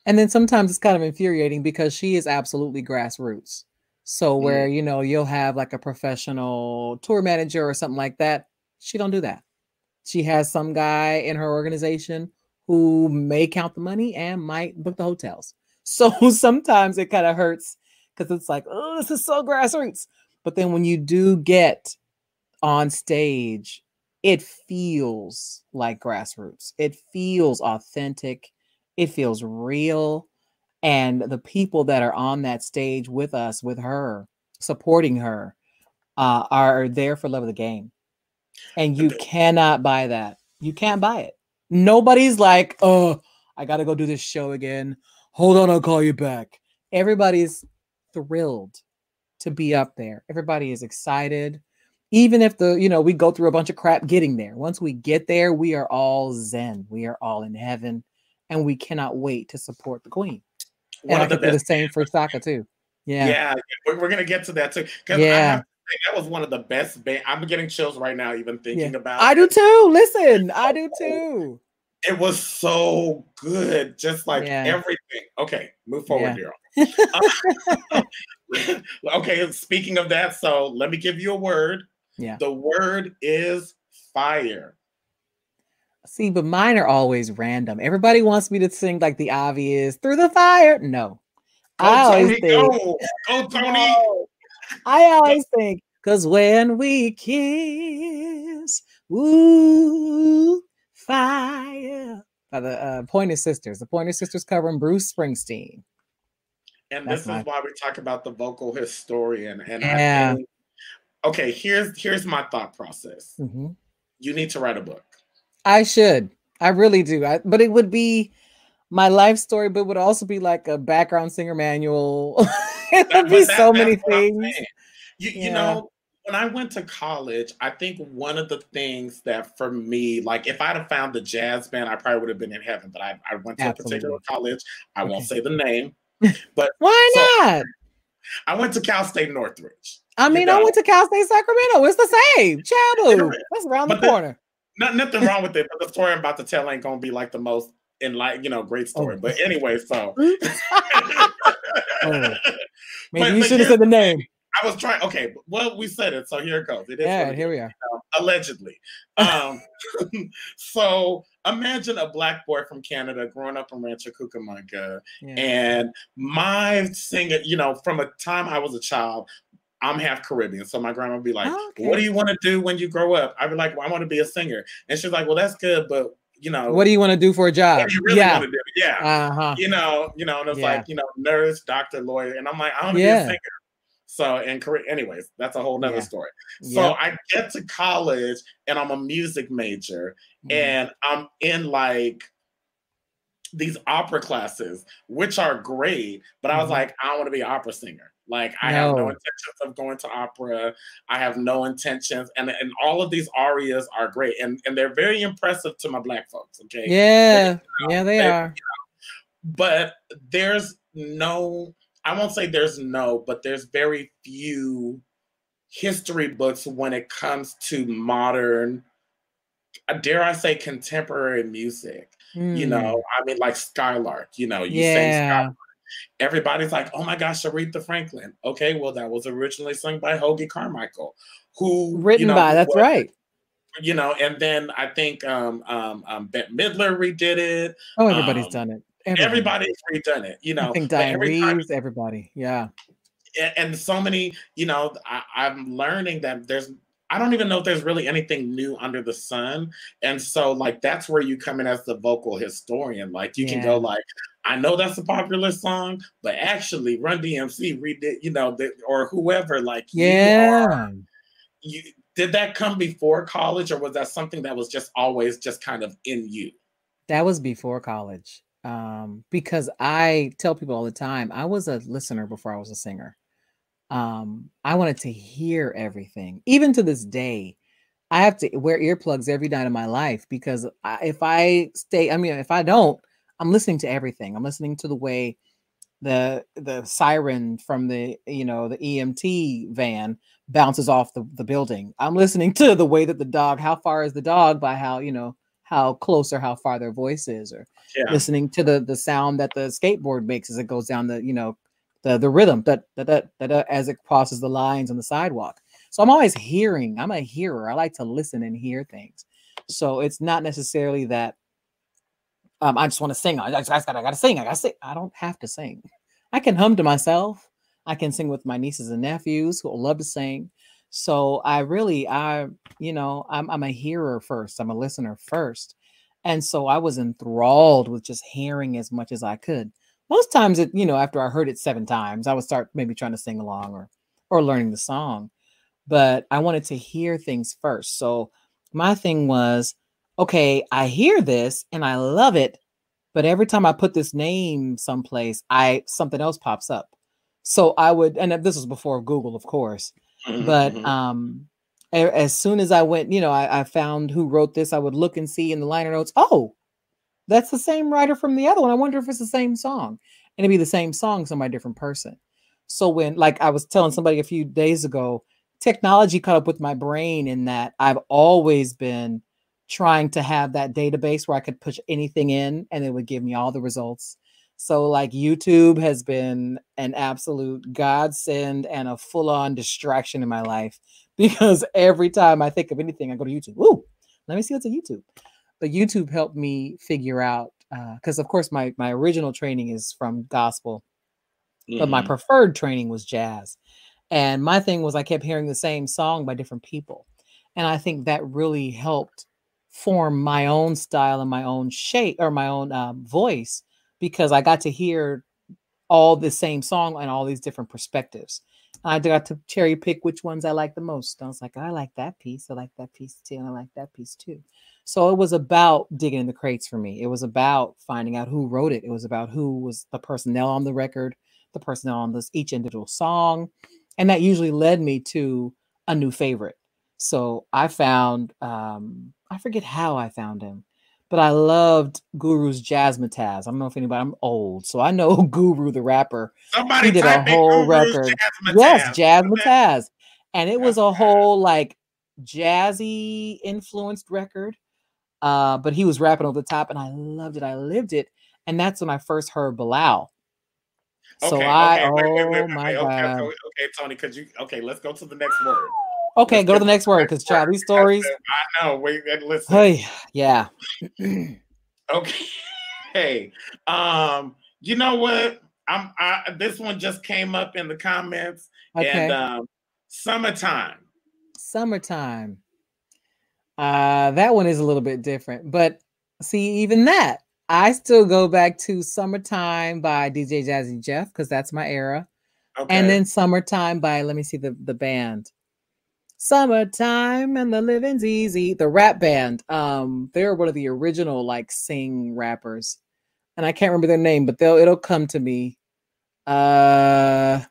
And then sometimes it's kind of infuriating because she is absolutely grassroots. So where, you'll have like a professional tour manager or something like that. She don't do that. She has some guy in her organization who may count the money and might book the hotels. So sometimes it kind of hurts because it's like, oh, this is so grassroots. But then when you do get on stage, it feels like grassroots. It feels authentic. It feels real. And the people that are on that stage with us, with her, supporting her, are there for love of the game. And you cannot buy that. You can't buy it. Nobody's like, oh, I got to go do this show again. Hold on, I'll call you back. Everybody's thrilled to be up there. Everybody is excited. Even if we go through a bunch of crap getting there. Once we get there, we are all zen. We are all in heaven. And we cannot wait to support the queen. And I think the same for Shaka too. Yeah, we're going to get to that too. Because I have to say, that was one of the best bands. I'm getting chills right now even thinking about it. I do too. Listen, I do too. It was so good. Just like everything. Okay, move forward, Daryl. Okay, speaking of that, so let me give you a word. Yeah. The word is fire. See, but mine are always random. Everybody wants me to sing like the obvious, through the fire. No. Go, Toni. No. I always think, because when we kiss, ooh, fire. By the Pointer Sisters. The Pointer Sisters covering Bruce Springsteen. And this is why we talk about the vocal historian. And I think, okay, here's my thought process. Mm-hmm. You need to write a book. I should. I really do. But it would be my life story, but it would also be like a background singer manual. It would be so many things. You know, when I went to college, I think one of the things that for me, like if I'd have found the jazz band, I probably would have been in heaven. But I went to a particular college. I won't say the name. But why not? I went to Cal State Northridge. I mean, I went to Cal State Sacramento. It's the same. Chabu. That's around the corner. Nothing wrong with it, but the story I'm about to tell ain't gonna be like the most great story. But anyway, so maybe you should have said the name. I was trying. Okay, well, we said it, so here it goes. It is here we are. Allegedly. So imagine a Black boy from Canada growing up in Rancho Cucamonga, and my singer. From a time I was a child. I'm half Caribbean, so my grandma would be like, what do you want to do when you grow up? I'd be like, well, I want to be a singer. And she's like, well, that's good, but, what do you want to do for a job? What do you really want to do? Yeah. Uh-huh. And it's like, nurse, doctor, lawyer. And I'm like, I want to be a singer. So, anyways, that's a whole nother story. So I get to college and I'm a music major and I'm in like these opera classes, which are great, but I was like, I don't want to be an opera singer. Like, I have no intentions of going to opera. I have no intentions. And all of these arias are great. And they're very impressive to my Black folks, okay? Yeah. They are. But there's I won't say but there's very few history books when it comes to modern, dare I say, contemporary music. I mean, like Skylark, you sing Skylark. Everybody's like, oh my gosh, Aretha Franklin. Okay, well, that was originally sung by Hoagie Carmichael, that's right. And then I think Bette Midler redid it. Oh, everybody's done it. Everybody's redone it, I think Diane Reeves, everybody. Yeah. And so many, I'm learning that I don't even know if there's really anything new under the sun. And so like, that's where you come in as the vocal historian. Like you can go like, I know that's a popular song, but actually Run DMC redid, or whoever, like Did that come before college, or was that something that was just always just kind of in you? That was before college. Because I tell people all the time, I was a listener before I was a singer. I wanted to hear everything. Even to this day, I have to wear earplugs every night of my life because if I don't, I'm listening to everything. I'm listening to the way the siren from the EMT van bounces off the building. I'm listening to the way that the dog, how far is the dog by how close or how far their voice is, or listening to the sound that the skateboard makes as it goes down the rhythm that as it crosses the lines on the sidewalk. So I'm always hearing. I'm a hearer. I like to listen and hear things. So it's not necessarily that I just want to sing. I gotta sing. I gotta sing. I don't have to sing. I can hum to myself. I can sing with my nieces and nephews who love to sing. So I'm a hearer first. I'm a listener first. And so I was enthralled with just hearing as much as I could. Most times after I heard it 7 times, I would start maybe trying to sing along or learning the song. But I wanted to hear things first. So my thing was, okay, I hear this and I love it, but every time I put this name someplace, something else pops up. So I would, and this was before Google, of course, but as soon as I went, I found who wrote this, I would look and see in the liner notes, oh, that's the same writer from the other one. I wonder if it's the same song. And it'd be the same song, some by a different person. So when, like I was telling somebody a few days ago, technology caught up with my brain in that I've always been trying to have that database where I could push anything in and it would give me all the results. So like YouTube has been an absolute godsend and a full-on distraction in my life, because every time I think of anything, I go to YouTube. Ooh, let me see what's on YouTube. But YouTube helped me figure out, because of course my original training is from gospel, but my preferred training was jazz. And my thing was I kept hearing the same song by different people. And I think that really helped form my own style and my own shape or my own voice, because I got to hear all the same song and all these different perspectives. I got to cherry pick which ones I like the most. I was like, I like that piece. I like that piece too. And I like that piece too. So it was about digging in the crates for me. It was about finding out who wrote it. It was about who was the personnel on the record, the personnel on each individual song. And that usually led me to a new favorite. So I found, I forget how I found him, but I loved Guru's Jazzmatazz. I don't know if anybody, I'm old, so I know Guru the rapper. Somebody he did a whole record. Yes, Jazzmatazz. And it was a whole like jazzy influenced record. But he was rapping over the top and I loved it. I lived it. And that's when I first heard Bilal. So wait, my God. Okay, Toni, let's go to the next word. Okay, go to the next word, because child, these stories. I know. Wait, listen. Hey, yeah. Okay. Hey, you know what? This one just came up in the comments. Okay. And summertime. Summertime. That one is a little bit different, but see, even that, I still go back to Summertime by DJ Jazzy Jeff, because that's my era. Okay. And then Summertime by, let me see the band. Summertime and the living's easy. The rap band. They're one of the original like sing rappers. And I can't remember their name, but it'll come to me. Dang.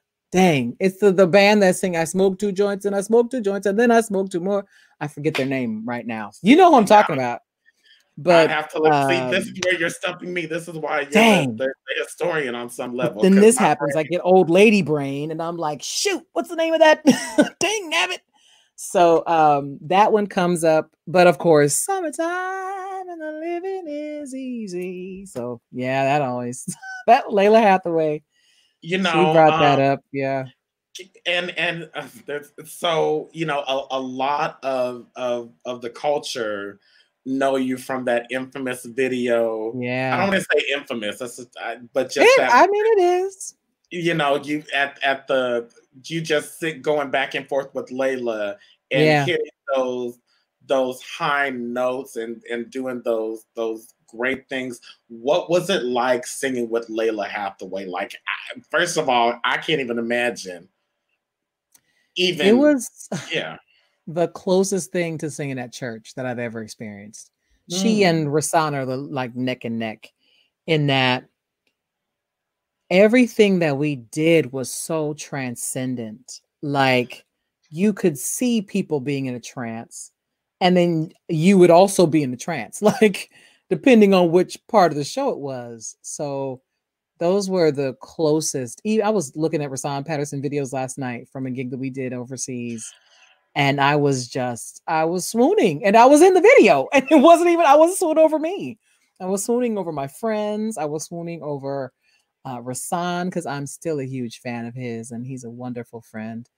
It's the band that sing I smoke 2 joints and I smoke 2 joints and then I smoke 2 more. I forget their name right now. You know who I'm talking about. But I have to look. See, this is where you're stumping me. This is why you're the historian on some level. Then this happens. I get old lady brain, and I'm like, shoot, what's the name of that? Dang nabbit. So that one comes up. But of course, summertime and the living is easy. So yeah, that always that Layla Hathaway. She brought that up. Yeah. And so a lot of the culture know you from that infamous video. Yeah, I don't want to say infamous, but just that. I mean, it is. You just going back and forth with Layla and hitting those high notes and doing those great things. What was it like singing with Layla Hathaway? Like, first of all, I can't even imagine. It was the closest thing to singing at church that I've ever experienced. She and Rasan are like neck and neck in that everything that we did was so transcendent. Like you could see people being in a trance, and then you would also be in the trance, like depending on which part of the show it was. So those were the closest. I was looking at Rasan Patterson videos last night from a gig that we did overseas. And I was swooning, and I was in the video, and I wasn't swooning over me. I was swooning over my friends. I was swooning over Rasan, because I'm still a huge fan of his, and he's a wonderful friend.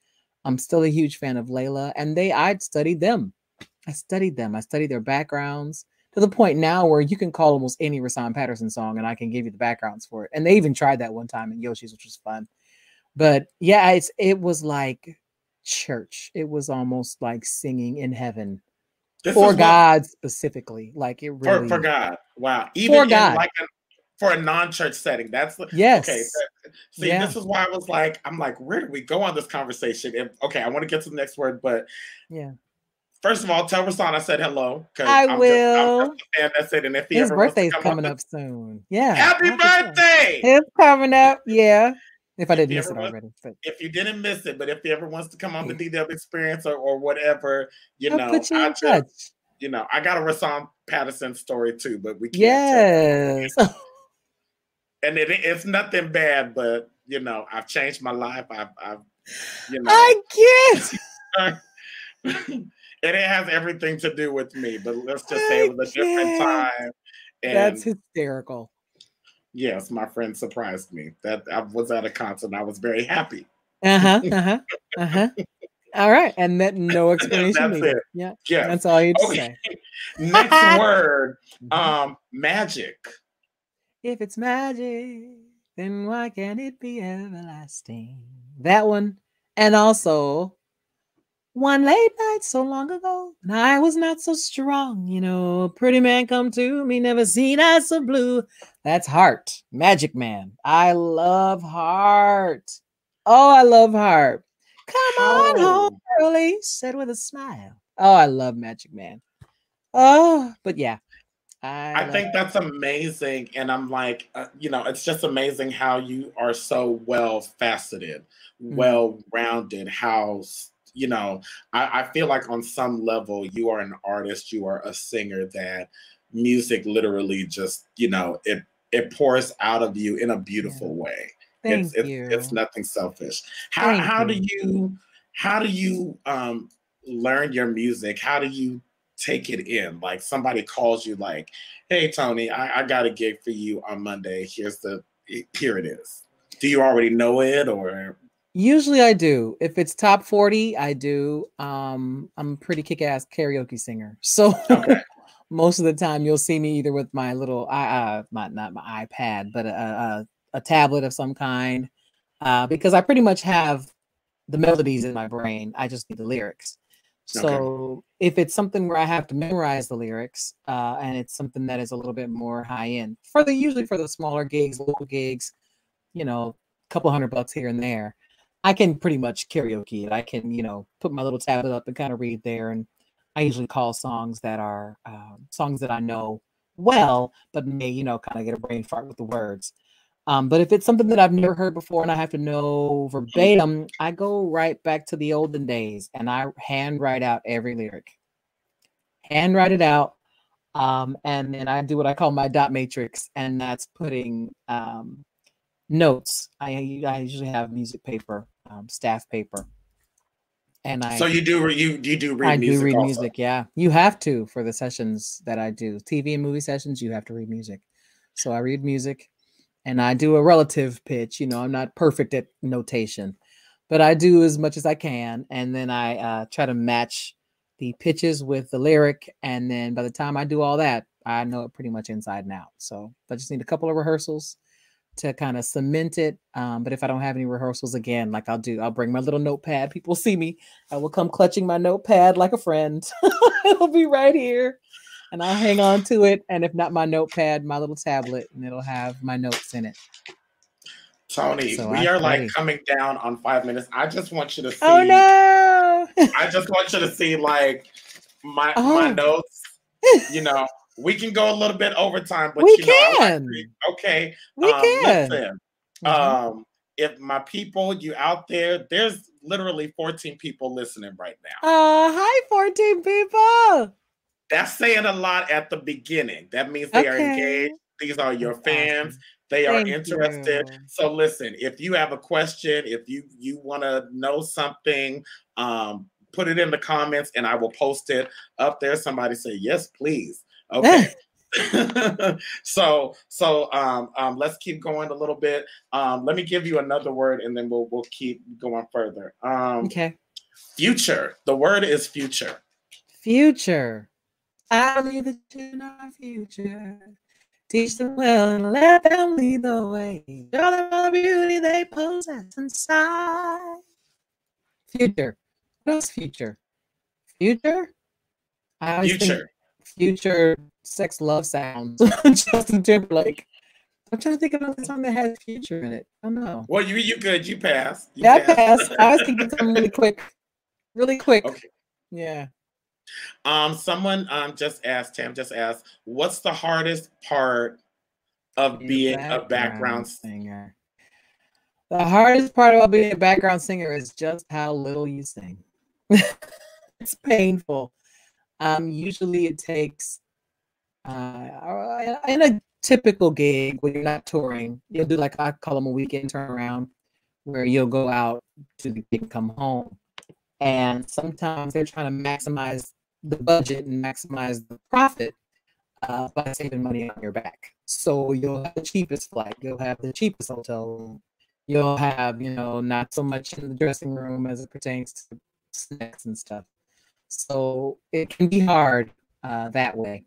I'm still a huge fan of Layla, and I studied them. I studied their backgrounds to the point now where you can call almost any Rasan Patterson song, and I can give you the backgrounds for it. And they even tried that one time in Yoshi's, which was fun. But yeah, it was like church. It was almost like singing in heaven for God specifically. Like it really for God. Wow. Even for God. For a non-church setting. That's yes. Okay. See, this is why I'm like, where do we go on this conversation? I want to get to the next word, but yeah. First of all, tell Rasan I said hello. I will. I'm just a fan. That's it. And if his birthday's coming up soon. Yeah. Happy birthday! It's coming up. Yeah. If I didn't miss it already. But. If you didn't miss it, but if he ever wants to come on the DW experience or whatever, I'll put you in touch. I got a Rasan Patterson story too, but we can't. Yes. And it's nothing bad, but I've changed my life. I get. And it has everything to do with me, but let's just say it was a different time. And that's hysterical. Yes, my friend surprised me. That I was at a concert and I was very happy. All right. And that no explanation. That's it. Yeah. Yes. That's all you say. Next word, magic. If it's magic, then why can't it be everlasting? That one. And also, one late night so long ago, and I was not so strong. A pretty man come to me, never seen eyes so blue. That's Heart, Magic Man. I love Heart. Oh, I love Heart. Come on home early, said with a smile. Oh, I love Magic Man. Oh, but yeah. I think that's amazing. And I'm like, it's just amazing how you are so well-faceted, well-rounded, how I feel like on some level you are an artist, you are a singer that music literally just, it pours out of you in a beautiful way. Thank you. It's nothing selfish. How do you learn your music? How do you take it in? Like somebody calls you like, hey Toni, I got a gig for you on Monday. Here it is. Do you already know it or? Usually I do. If it's top 40, I do. I'm a pretty kick-ass karaoke singer. So most of the time you'll see me either with my little, not my iPad, but a tablet of some kind, because I pretty much have the melodies in my brain. I just need the lyrics. So if it's something where I have to memorize the lyrics, and it's something that is a little bit more high end, usually for the smaller gigs, local gigs, a couple $100 here and there, I can pretty much karaoke it. I can, put my little tablet up and kind of read there. And I usually call songs that are songs that I know well, but may, kind of get a brain fart with the words. But if it's something that I've never heard before and I have to know verbatim, I go right back to the olden days and I handwrite out every lyric. Handwrite it out. And then I do what I call my dot matrix, and that's putting notes. I usually have music paper, staff paper. And so you do read music. I do read music. Yeah, you have to for the sessions that I do, TV and movie sessions. You have to read music. So I read music. And I do a relative pitch. I'm not perfect at notation, but I do as much as I can. And then I try to match the pitches with the lyric. And then by the time I do all that, I know it pretty much inside and out. So I just need a couple of rehearsals to kind of cement it. But if I don't have any rehearsals, again, like I'll bring my little notepad. People see me. I will come clutching my notepad like a friend. It'll be right here. And I'll hang on to it. And if not my notepad, my little tablet, and it'll have my notes in it. Toni, So we are like coming down on 5 minutes. I just want you to see. Oh no! I just want you to see like my notes. You know, we can go a little bit overtime, but we you know, I like okay. We can. Listen. If my people, you out there, there's literally 14 people listening right now. Hi, 14 people. That's saying a lot at the beginning. That means they are engaged. These are your fans. Awesome. They are interested. You. So listen, if you have a question, if you want to know something, put it in the comments and I will post it up there. Somebody say, yes, please. Okay. So let's keep going a little bit. Let me give you another word and then we'll keep going further. Okay. Future. The word is future. Future. I believe that you know our future. Teach them well and let them lead the way. Show them all the beauty they possess inside. Future. What else future? Future? I always think future sex love sounds. Justin Timberlake. I'm trying to think of a song that has future in it. I don't know. Well, you good. You passed. I passed. I was thinking something really quick. Really quick. Okay. Yeah. Someone just asked, Tam just asked, what's the hardest part of being a background singer? The hardest part about being a background singer is just how little you sing. It's painful. Usually it takes in a typical gig when you're not touring, you'll do like, I call them a weekend turnaround, where you'll go out to the gig and come home. And sometimes they're trying to maximize the budget and maximize the profit by saving money on your back. So you'll have the cheapest flight, you'll have the cheapest hotel room, you'll have, not so much in the dressing room as it pertains to snacks and stuff. So it can be hard that way,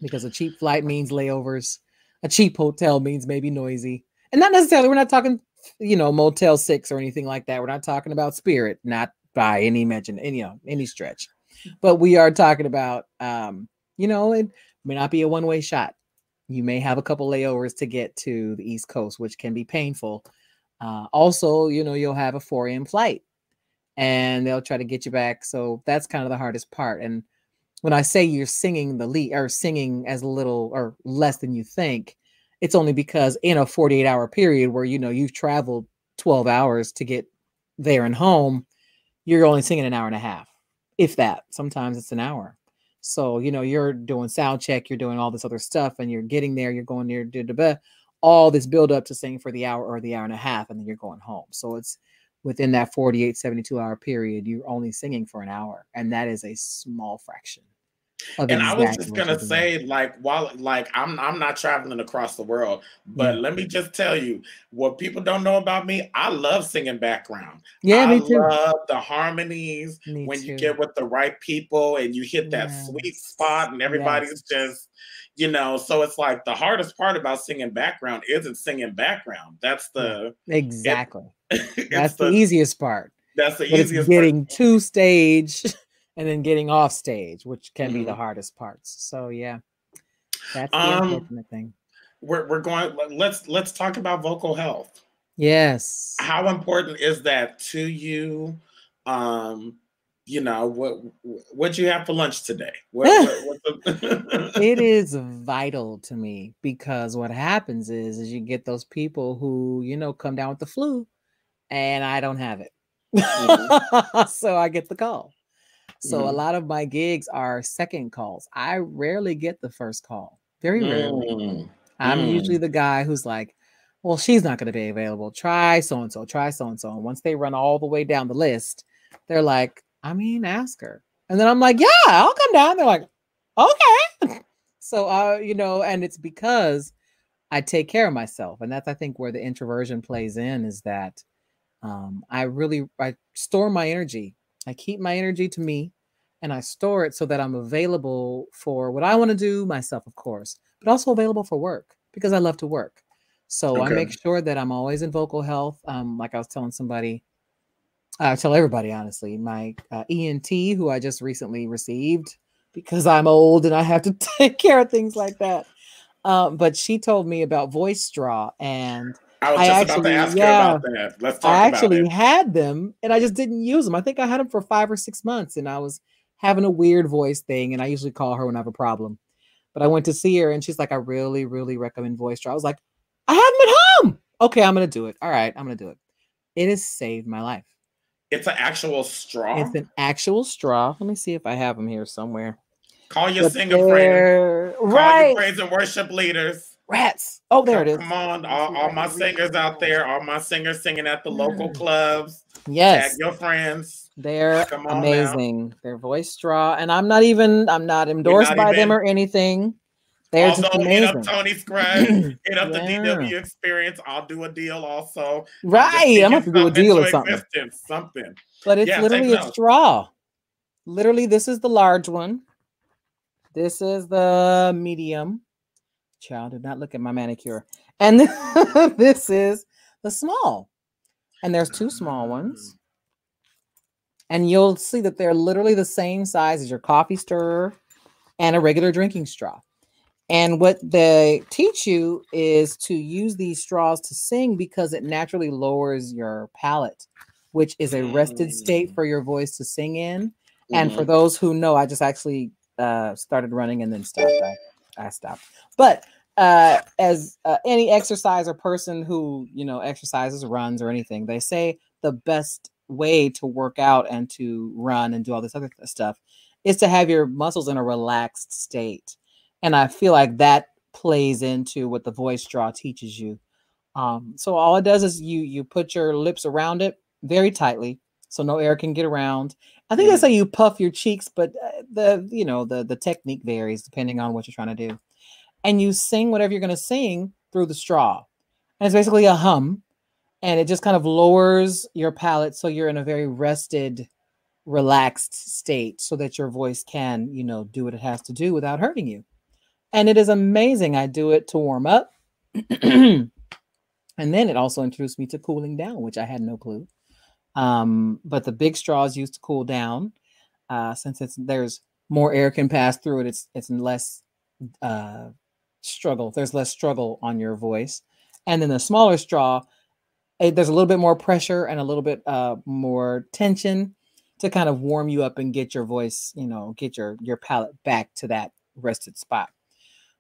because a cheap flight means layovers. A cheap hotel means maybe noisy. And not necessarily, we're not talking, Motel 6 or anything like that. We're not talking about Spirit, not by any mention, any stretch. But we are talking about, it may not be a one-way shot. You may have a couple layovers to get to the East Coast, which can be painful. Also, you'll have a 4 a.m. flight and they'll try to get you back. So that's kind of the hardest part. And when I say you're singing the lead or singing as little or less than you think, it's only because in a 48-hour period where, you've traveled 12 hours to get there and home, you're only singing an hour and a half, if that. Sometimes it's an hour. So, you're doing sound check, you're doing all this other stuff, and you're getting there, you're going there, all this build up to sing for the hour or the hour and a half, and then you're going home. So it's within that 48, 72-hour period, you're only singing for an hour. And that is a small fraction. And I was just gonna say, I'm not traveling across the world, but let me just tell you what people don't know about me. I love singing background. Yeah, me too. I love the harmonies when you get with the right people and you hit that sweet spot and everybody's just, so it's like the hardest part about singing background isn't singing background. That's the exactly. That's the easiest part. That's the easiest getting to stage. And then getting off stage, which can be the hardest parts. So yeah, that's the unfortunate thing. We're going. Let's talk about vocal health. Yes. How important is that to you? What you have for lunch today? It is vital to me, because what happens is you get those people who come down with the flu, and I don't have it, so I get the call. So a lot of my gigs are second calls. I rarely get the first call. Very rarely. I'm usually the guy who's like, well, she's not going to be available. Try so-and-so, try so-and-so. And once they run all the way down the list, they're like, ask her. And then I'm like, yeah, I'll come down. They're like, okay. So, and it's because I take care of myself. And that's, I think, where the introversion plays in, is that I store my energy. I keep my energy to me, and I store it so that I'm available for what I want to do myself, of course, but also available for work, because I love to work. So I make sure that I'm always in vocal health. Like I was telling somebody, I tell everybody, honestly, my ENT, who I just recently received because I'm old and I have to take care of things like that. But she told me about voice straw, and I was just about to ask you about that. Let's talk I about actually it. had them and I just didn't use them. I think I had them for 5 or 6 months and I was having a weird voice thing. And I usually call her when I have a problem. But I went to see her and she's like, I really, really recommend voice straw. I was like, I have them at home. Okay, I'm going to do it. All right, I'm going to do it. It has saved my life. It's an actual straw? It's an actual straw. Let me see if I have them here somewhere. Call your singing friends. Right. Call your praise and worship leaders. Rats. Oh, there it is. Come on. All my singers out there. All my singers singing at the local clubs. Yes. Tag your friends. They're amazing. Now. They're voice straw. And I'm not endorsed by them or anything. They're also, just amazing. hit up Toni Scruggs. Hit up the DW Experience. I'll do a deal also. Right. I'm going to do a deal or something. Something. But it's literally a straw. Literally, this is the large one. This is the medium. Child, did not look at my manicure. And this is the small. And there's 2 small ones. And you'll see that they're literally the same size as your coffee stirrer and a regular drinking straw. And what they teach you is to use these straws to sing because it naturally lowers your palate, which is a rested state for your voice to sing in. And for those who know, I just actually started running and then stopped. I stopped. But as any exerciser person who, exercises, runs or anything, they say the best way to work out and to run and do all this other stuff is to have your muscles in a relaxed state. And I feel like that plays into what the voice straw teaches you. So all it does is you put your lips around it very tightly so no air can get around. I think they say you puff your cheeks, but the technique varies depending on what you're trying to do. And you sing whatever you're going to sing through the straw. And it's basically a hum. And it just kind of lowers your palate so you're in a very rested, relaxed state so that your voice can, do what it has to do without hurting you. And it is amazing. I do it to warm up. And then it also introduced me to cooling down, which I had no clue. But the big straw is used to cool down. Since there's more air can pass through it, it's less struggle. There's less struggle on your voice. And then the smaller straw, there's a little bit more pressure and a little bit more tension to kind of warm you up and get your voice, get your palate back to that rested spot.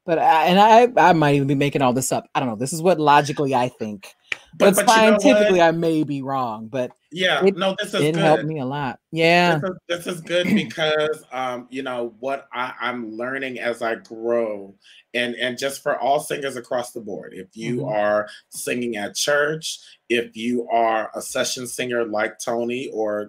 But I might even be making all this up. I don't know. This is what logically I think. But scientifically, I may be wrong. But this is it helped me a lot. Yeah, this is good because what I'm learning as I grow, and just for all singers across the board. If you are singing at church, if you are a session singer like Toni, or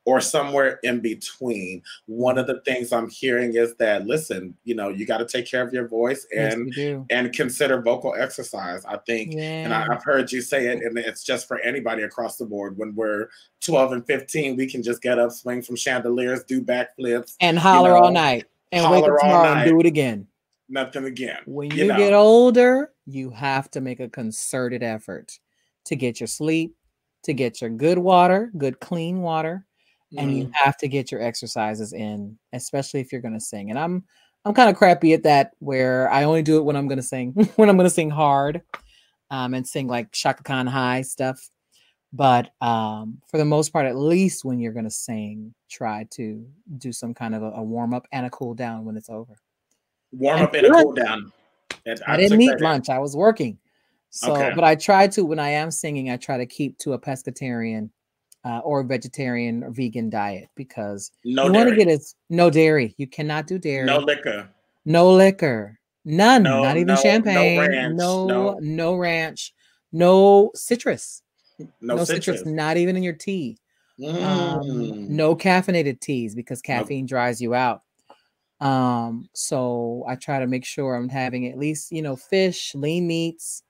or somewhere in between. One of the things I'm hearing is that, listen, you got to take care of your voice and consider vocal exercise. I think, and I've heard you say it, and it's just for anybody across the board. When we're 12 and 15, we can just get up, swing from chandeliers, do backflips. And holler all night. And wake up tomorrow and do it again. Nothing again. When you get older, you have to make a concerted effort to get your sleep, to get your good water, good clean water. And you have to get your exercises in, especially if you're going to sing. And I'm kind of crappy at that, where I only do it when I'm going to sing, hard, and sing like Shaka Khan high stuff. But for the most part, at least when you're going to sing, try to do some kind of a warm up and a cool down when it's over. Warm up and a cool down. I didn't eat lunch. I was working. So, but I try to, when I am singing, I try to keep to a pescatarian or vegetarian or vegan diet, because you want to get no dairy. You cannot do dairy. No liquor. No liquor. None. Not even champagne. No ranch. No citrus. No citrus. Not even in your tea. No caffeinated teas, because caffeine dries you out. So I try to make sure I'm having at least, fish, lean meats,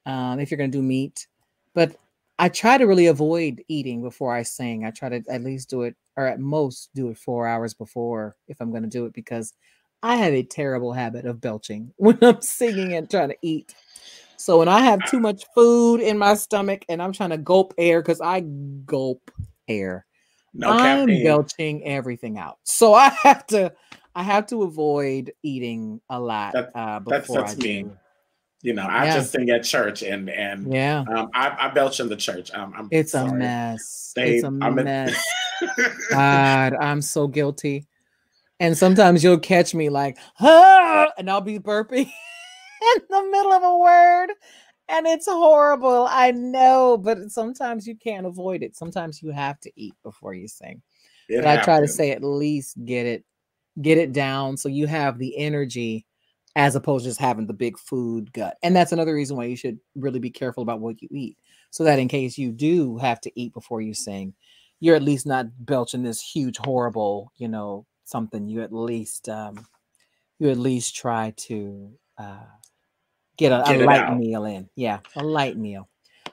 if you're going to do meat. But I try to really avoid eating before I sing. I try to at least do it, or at most do it 4 hours before, if I'm going to do it, because I have a terrible habit of belching when I'm singing and trying to eat. So when I have too much food in my stomach and I'm trying to gulp air, because I gulp air, I'm belching everything out. So I have to avoid eating a lot before I do. You know, I just sing at church, and yeah, I belch in the church. I'm it's a sorry. mess. It's a I'm mess. God, I'm so guilty. And sometimes you'll catch me like, ah, and I'll be burping in the middle of a word. And it's horrible. I know, but sometimes you can't avoid it. Sometimes you have to eat before you sing. It But I try to happens. say at least get it down so you have the energy as opposed to just having the big food gut. And that's another reason why you should really be careful about what you eat. So that in case you do have to eat before you sing, you're at least not belching this huge, horrible, something. You at least try to get a Get it light out. meal in. Yeah, a light meal.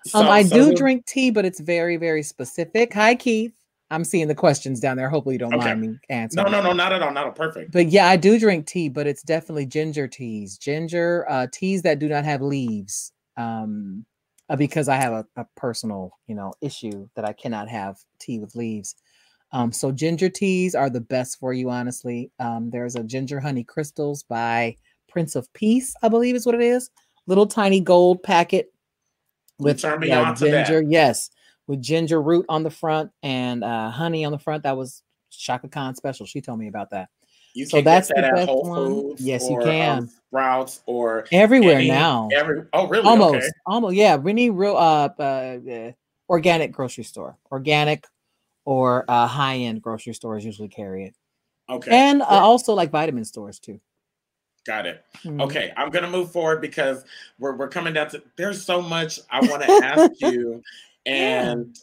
So I do we'll, drink tea, but it's very, very specific. Hi, Keith. I'm seeing the questions down there. Hopefully you don't okay. mind me answering. No, not at all. Not perfect. But yeah, I do drink tea, but it's definitely ginger teas. Ginger teas that do not have leaves. Because I have a personal, issue that I cannot have tea with leaves. So ginger teas are the best for you, honestly. There's a ginger honey crystals by Prince of Peace, I believe is what it is. Little tiny gold packet with turn me on to ginger. that. Yes, with ginger root on the front and honey on the front. That was Shaka Khan special. She told me about that. So that's the get that at best Whole one. Foods, Yes, you or can. Sprouts, or Everywhere now. Oh, really? Almost. Okay. Almost. Yeah. We need real organic grocery store. Organic or high-end grocery stores usually carry it. Okay. And also like vitamin stores too. Got it. Mm-hmm. Okay, I'm gonna move forward because we're coming down to. There's so much I want to ask you, and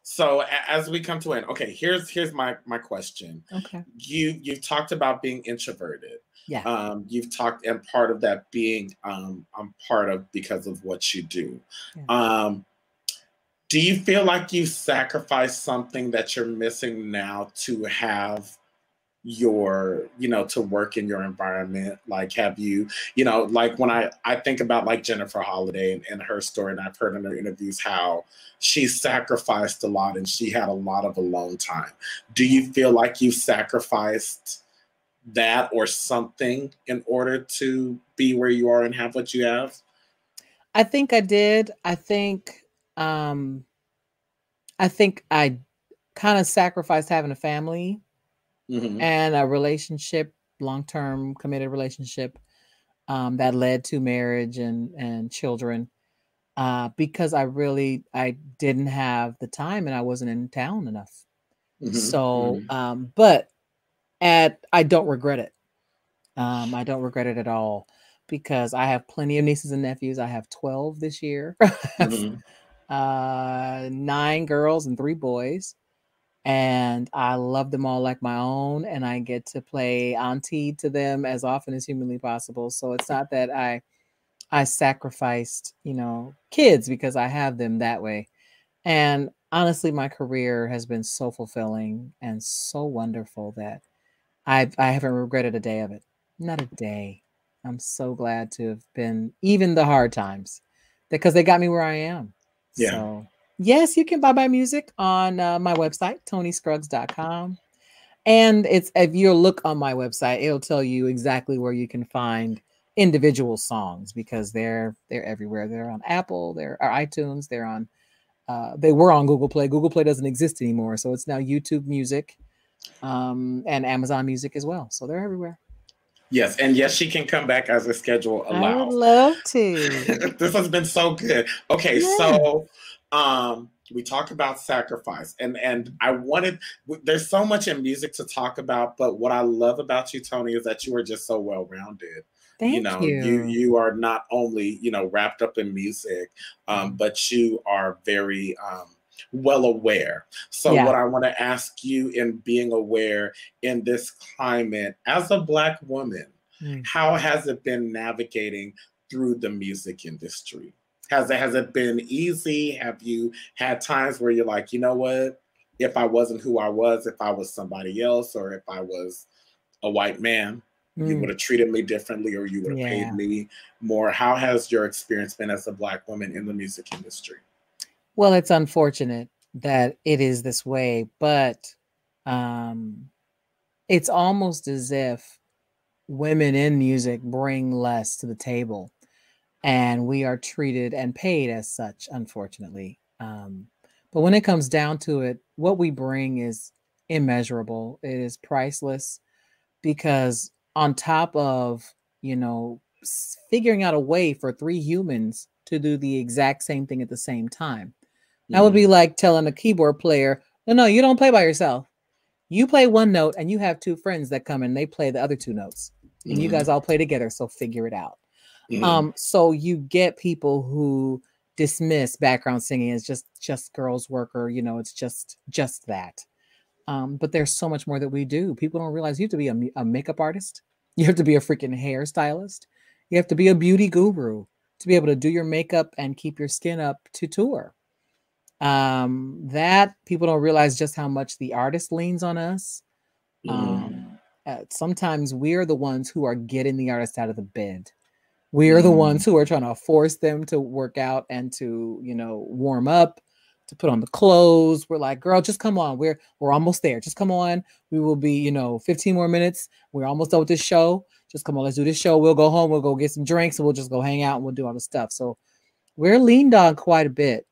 So as we come to an okay, here's my question. Okay. You've talked about being introverted. Yeah. You've talked, and part of that being I'm part of because of what you do. Yeah. Do you feel like you sacrificed something that you're missing now to have to work in your environment? Like, have you, like when I think about like Jennifer Holliday and her story, and I've heard in her interviews how she sacrificed a lot and she had a lot of alone time. Do you feel like you sacrificed that or something in order to be where you are and have what you have? I think I did. I think I kind of sacrificed having a family. Mm-hmm. And a relationship, long-term committed relationship, that led to marriage and children, because I didn't have the time and I wasn't in town enough. Mm-hmm. So, but I don't regret it. I don't regret it at all because I have plenty of nieces and nephews. I have 12 this year, mm-hmm. 9 girls and 3 boys. And I love them all like my own, and I get to play auntie to them as often as humanly possible. So it's not that I sacrificed, kids because I have them that way. And honestly, my career has been so fulfilling and so wonderful that I haven't regretted a day of it. Not a day. I'm so glad to have been, even the hard times, because they got me where I am. Yeah. So yes, you can buy my music on my website, ToniScruggs.com. And if you look on my website, it'll tell you exactly where you can find individual songs because they're everywhere. They're on Apple, they're iTunes, they're on they were on Google Play. Google Play doesn't exist anymore, so it's now YouTube Music, and Amazon Music as well. So they're everywhere. Yes, and yes, she can come back as the schedule allows. I would love to. This has been so good. Okay, yeah. So we talked about sacrifice, and I wanted. There's so much in music to talk about, but what I love about you, Toni, is that you are just so well-rounded. Thank you. You are not only wrapped up in music, but you are very well aware. So what I want to ask you, in being aware in this climate as a Black woman, how has it been navigating through the music industry? Has it been easy? Have you had times where you're like, you know what, if I wasn't who I was, if I was somebody else, or if I was a white man, you would have treated me differently, or you would have paid me more? How has your experience been as a Black woman in the music industry? Well, it's unfortunate that it is this way, but it's almost as if women in music bring less to the table. and we are treated and paid as such, unfortunately. But when it comes down to it, what we bring is immeasurable. It is priceless, because on top of, figuring out a way for three humans to do the exact same thing at the same time. That would be like telling a keyboard player, no, you don't play by yourself. You play one note and you have two friends that come and they play the other two notes. And you guys all play together, so figure it out. So you get people who dismiss background singing as just girls' work, or it's just that. But there's so much more that we do. People don't realize you have to be a makeup artist. You have to be a freaking hairstylist. You have to be a beauty guru to be able to do your makeup and keep your skin up to tour. That people don't realize just how much the artist leans on us. Sometimes we're the ones who are getting the artist out of the bed. We are the ones who are trying to force them to work out and to, warm up, to put on the clothes. We're like, girl, just come on. We're almost there. Just come on. We will be, 15 more minutes. We're almost done with this show. Just come on, let's do this show. We'll go home. We'll go get some drinks and we'll just go hang out and we'll do all the stuff. So we're leaned on quite a bit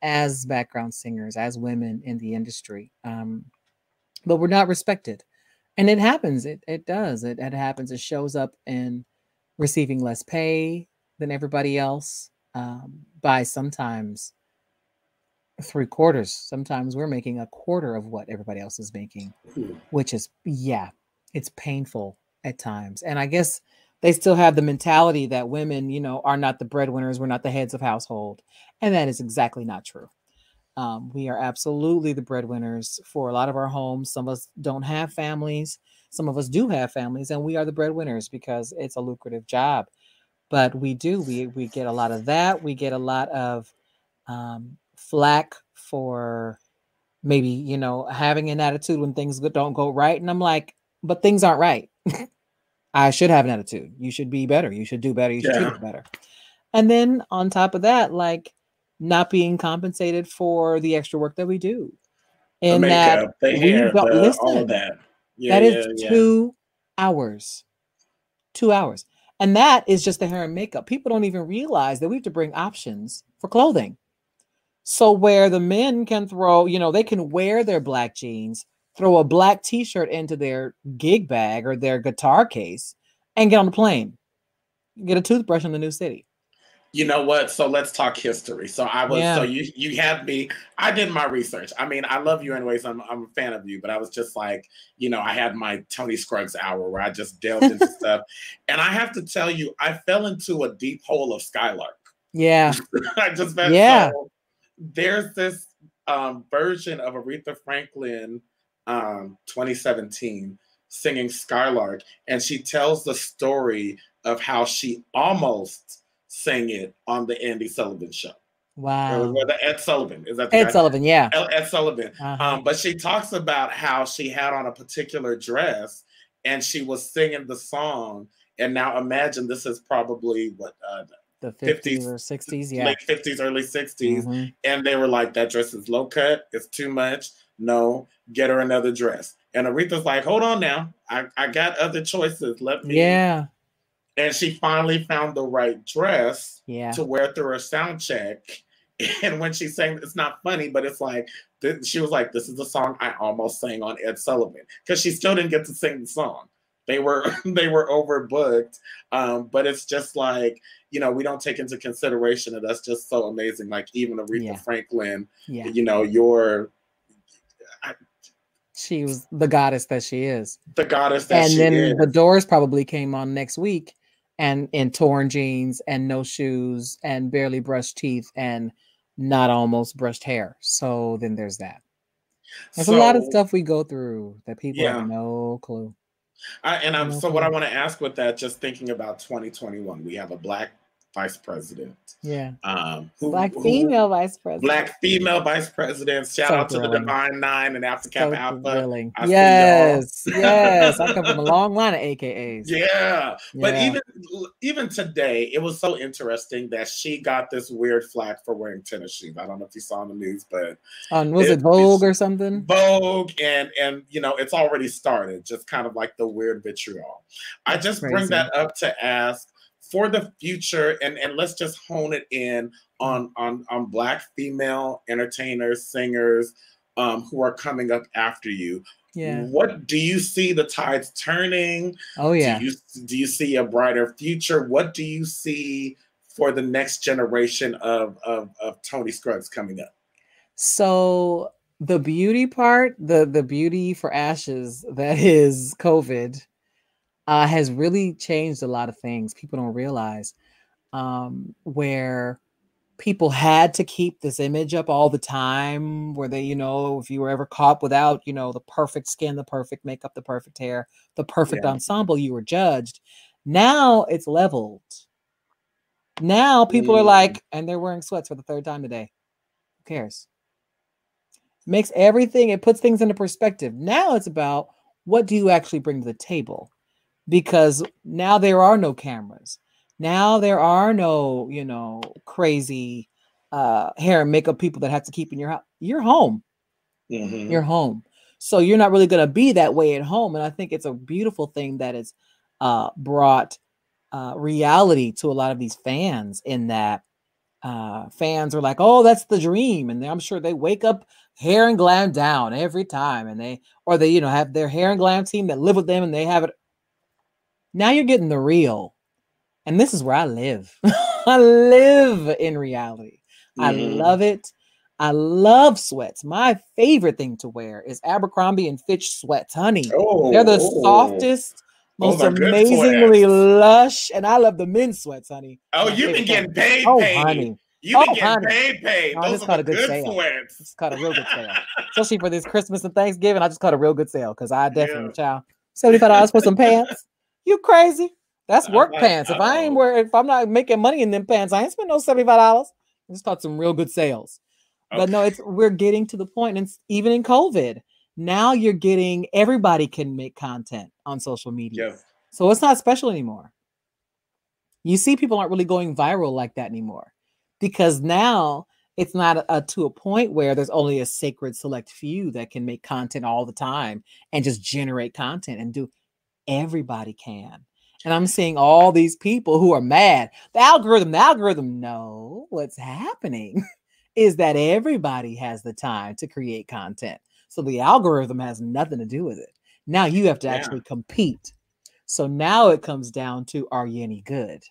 as background singers, as women in the industry. But we're not respected. And it happens. It does. It happens. It shows up in receiving less pay than everybody else by sometimes 3/4. Sometimes we're making 1/4 of what everybody else is making, which is, it's painful at times. And I guess they still have the mentality that women, are not the breadwinners. We're not the heads of household. And that is exactly not true. We are absolutely the breadwinners for a lot of our homes. Some of us don't have families. Some of us do have families, and we are the breadwinners because it's a lucrative job. But we get a lot of that. We get a lot of flack for maybe, having an attitude when things don't go right. And I'm like, but things aren't right. I should have an attitude. You should be better. You should do better. You should treat it better. And then on top of that, like not being compensated for the extra work that we do. And the makeup, that the hair, all of that. That is 2 hours. 2 hours. And that is just the hair and makeup. People don't even realize that we have to bring options for clothing. So where the men can throw, they can wear their black jeans, throw a black t-shirt into their gig bag or their guitar case and get on the plane, get a toothbrush in the new city. You know what? So let's talk history. So so you had me, I did my research. I mean, I love you anyways. I'm a fan of you, but I was just like, I had my Toni Scruggs hour where I just delved into stuff. And I have to tell you, I fell into a deep hole of Skylark. Yeah. I just felt so. There's this version of Aretha Franklin 2017 singing Skylark. And she tells the story of how she almost sang it on the Andy Sullivan show. Wow. Or the Ed Sullivan. Is that the Ed guy? Sullivan, yeah. Ed Sullivan. But she talks about how she had on a particular dress and she was singing the song. And now imagine this is probably the 50s or 60s, late 50s, early 60s. And they were like, that dress is low cut. It's too much. No, get her another dress. And Aretha's like, hold on now. I got other choices. Let me. Yeah. And she finally found the right dress to wear through her sound check. And when she sang, it's not funny, but it's like, she was like, this is the song I almost sang on Ed Sullivan. Because she still didn't get to sing the song. They were overbooked. But it's just like, we don't take into consideration that that's just so amazing. Like even Aretha Franklin, she was the goddess that she is. The goddess that she is. And then the Doors probably came on next week and in torn jeans and no shoes and barely brushed teeth and not almost brushed hair. So then there's that. There's a lot of stuff we go through that people have no clue. So what I want to ask with that, just thinking about 2021, we have a Black vice president. Yeah. Black female vice president. Black female vice president. Shout out to the Divine Nine and Alpha Kappa Alpha. Yes. I come from a long line of AKAs. Yeah. But even today, it was so interesting that she got this weird flack for wearing tennis shoes. I don't know if you saw in the news, but was it Vogue or something? Vogue, and it's already started, just kind of like the weird vitriol. I just bring that up to ask, for the future, and let's just hone it in on Black female entertainers, singers, who are coming up after you. Yeah. What do you see the tides turning? Oh yeah. Do you see a brighter future? What do you see for the next generation of Toni Scruggs coming up? So the beauty part, the beauty for ashes that is COVID, has really changed a lot of things. People don't realize, where people had to keep this image up all the time, where they, if you were ever caught without, the perfect skin, the perfect makeup, the perfect hair, the perfect ensemble, you were judged. Now it's leveled. Now people are like, and they're wearing sweats for the third time today. Who cares? Makes everything, it puts things into perspective. Now it's about, what do you actually bring to the table? Because now there are no cameras. Now there are no, crazy hair and makeup people that have to keep in your house. You're home. Mm-hmm. You're home. So you're not really going to be that way at home. And I think it's a beautiful thing that it's brought reality to a lot of these fans, in that fans are like, oh, that's the dream. And I'm sure they wake up hair and glam down every time. And they have their hair and glam team that live with them, and they have it. Now you're getting the real. And this is where I live. I live in reality. Mm-hmm. I love it. I love sweats. My favorite thing to wear is Abercrombie and Fitch sweats, honey. They're the softest, most amazingly lush. And I love the men's sweats, honey. Oh, you've been getting paid. Honey. You've been getting paid. No, I just caught a good sale. Sweats. Just caught a real good sale. Especially for this Christmas and Thanksgiving. I just caught a real good sale, because I definitely, child, $75 for some pants. You crazy? That's work pants. If I'm not making money in them pants, I ain't spending no $75. I just caught some real good sales. Okay. But no, we're getting to the point, and even in COVID, now you're getting, everybody can make content on social media. Yes. So it's not special anymore. You see, people aren't really going viral like that anymore, because now it's not to a point where there's only a sacred select few that can make content all the time and just generate content and do. Everybody can. And I'm seeing all these people who are mad. The algorithm. No, what's happening is that everybody has the time to create content. So the algorithm has nothing to do with it. Now you have to actually compete. So now it comes down to, are you any good?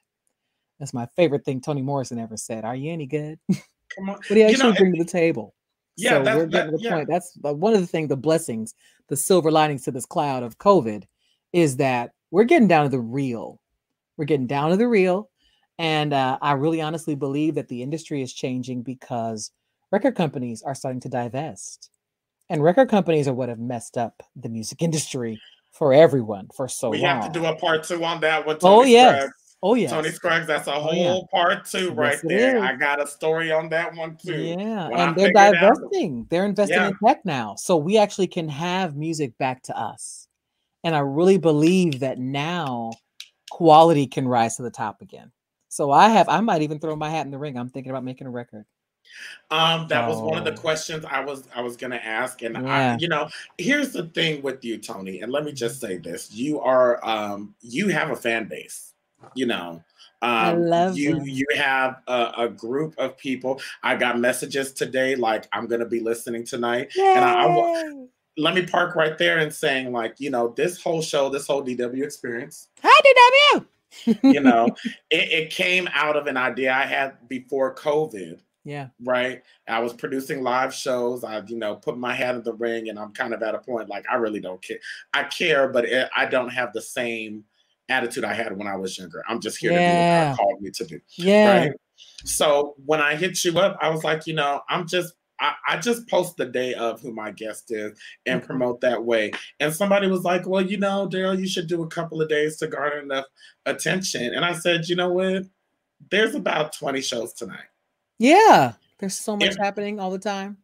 That's my favorite thing Toni Morrison ever said. Are you any good? Come on. What do you actually bring to the table? Yeah, so we're getting to the point. That's one of the things, the blessings, the silver linings to this cloud of COVID, is that we're getting down to the real. We're getting down to the real. And I really honestly believe that the industry is changing because record companies are starting to divest. And record companies are what have messed up the music industry for everyone for so long. We have to do a part 2 on that one. Oh, yes. Oh, yes. Toni Scruggs, that's a whole part 2 right there. I got a story on that one too. Yeah, and they're divesting. They're investing in tech now. So we actually can have music back to us. And I really believe that now quality can rise to the top again. So I might even throw my hat in the ring. I'm thinking about making a record. That was one of the questions I was going to ask. And here's the thing with you, Toni, and let me just say this. You are, you have a fan base, I love you have a group of people. I got messages today, like, I'm going to be listening tonight. Yay! And let me park right there and saying, like, this whole show, this whole DW experience. Hi, DW! It came out of an idea I had before COVID. Yeah. Right. I was producing live shows. I, put my hat in the ring, and I'm kind of at a point, like, I really don't care. I care, but I don't have the same attitude I had when I was younger. I'm just here to do what God called me to do. Yeah. Right. So when I hit you up, I was like, I just post the day of who my guest is and promote that way. And somebody was like, well, Daryl, you should do a couple of days to garner enough attention. And I said, you know what? There's about 20 shows tonight. Yeah. There's so much happening all the time.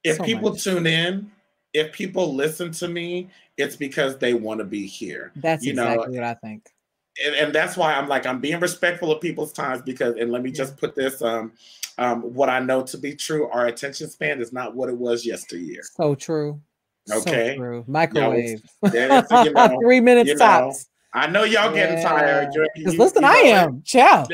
If people tune in, if people listen to me, it's because they want to be here. That's exactly what I think. And that's why I'm being respectful of people's times, because, and let me just put this, what I know to be true, our attention span is not what it was yesteryear. So true. Okay. So true. Microwave. 3 minutes tops. I know y'all getting tired. Because listen, I am. Ciao.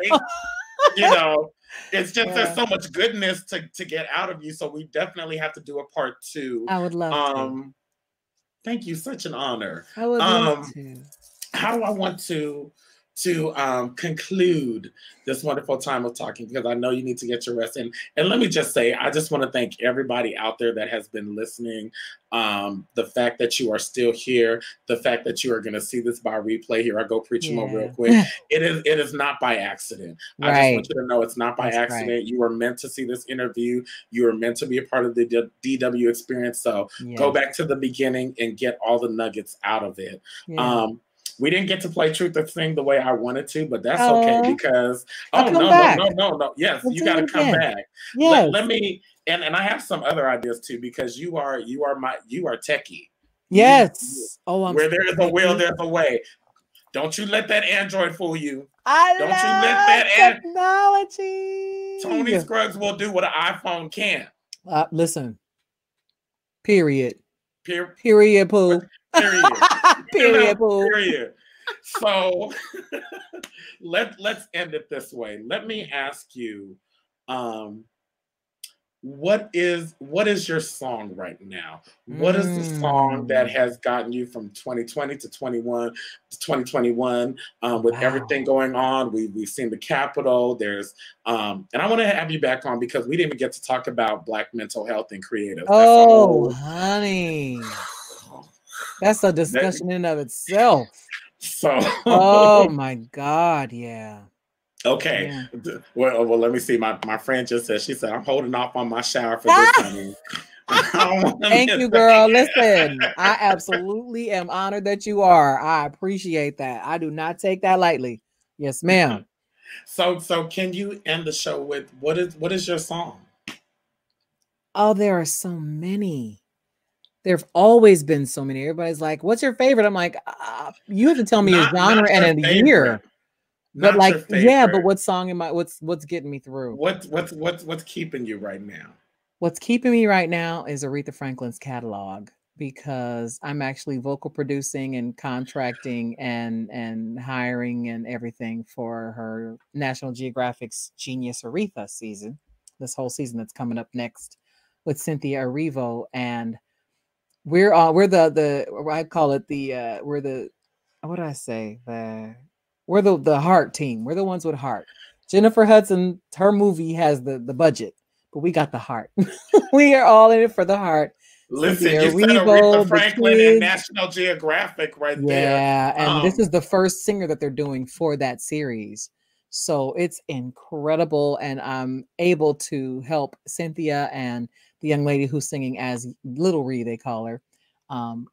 You know, it's just there's so much goodness to get out of you. So we definitely have to do a part 2. I would love to. Thank you. Such an honor. I would love to. How do I want to conclude this wonderful time of talking, because I know you need to get your rest in. And let me just say, I just want to thank everybody out there that has been listening. The fact that you are still here, the fact that you are going to see this by replay. Here, I go preach them over real quick. It is not by accident. Right. I just want you to know it's not by accident. Right. You were meant to see this interview. You are meant to be a part of the DW experience. So go back to the beginning and get all the nuggets out of it. We didn't get to play Truth or Sing the way I wanted to, but that's okay, because no. Yes, you got to come back. Yes. Let me and I have some other ideas too, because you are techie. Yes. Where there is a will, there's a way. Don't you let that Android fool you. Don't you let that technology. Toni Scruggs will do what an iPhone can't. Listen. Period. Period. Pooh. Period. Period. Period. So let's end it this way. Let me ask you, what is your song right now? What is the song that has gotten you from 2020 to 2021 with everything going on? We've seen the Capitol. There's and I want to have you back on, because we didn't even get to talk about Black mental health and creative. Honey. That's a discussion in of itself. So, oh my God, yeah. Okay. Yeah. Well, let me see. My friend just said, she said, I'm holding off on my shower for this honey. Thank you, girl. Listen, I absolutely am honored that you are. I appreciate that. I do not take that lightly. Yes, ma'am. So can you end the show with what is your song? Oh, there are so many. There have always been so many. Everybody's like, what's your favorite? I'm like, you have to tell me a genre and a year. But like, yeah, but what song am I? What's getting me through? What's keeping you right now? What's keeping me right now is Aretha Franklin's catalog, because I'm actually vocal producing and contracting and hiring and everything for her National Geographic's Genius Aretha season. This whole season that's coming up next with Cynthia Erivo, and we're the I call it the we're the, what did I say? We're the heart team. We're the ones with heart. Jennifer Hudson, her movie has the budget, but we got the heart. We are all in it for the heart. Listen, you said Aretha Franklin and National Geographic right there. Yeah, and this is the first singer that they're doing for that series. So it's incredible, and I'm able to help Cynthia and the young lady who's singing as Little Ree, they call her,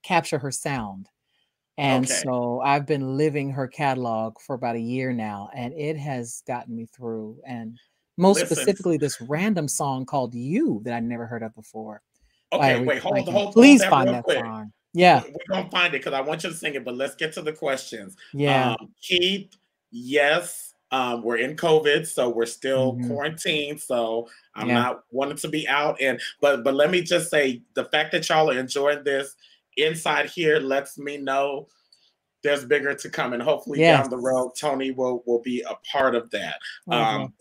capture her sound. And so I've been living her catalog for about a year now, and it has gotten me through. And most specifically, this random song called You that I never heard of before. Okay, wait, hold Please find that song. Yeah. We're going to find it, because I want you to sing it, but let's get to the questions. Yeah. Keith, yes. We're in COVID, so we're still quarantined. So I'm not wanting to be out. But let me just say, the fact that y'all are enjoying this inside here lets me know there's bigger to come, and hopefully down the road, Toni will be a part of that. Tam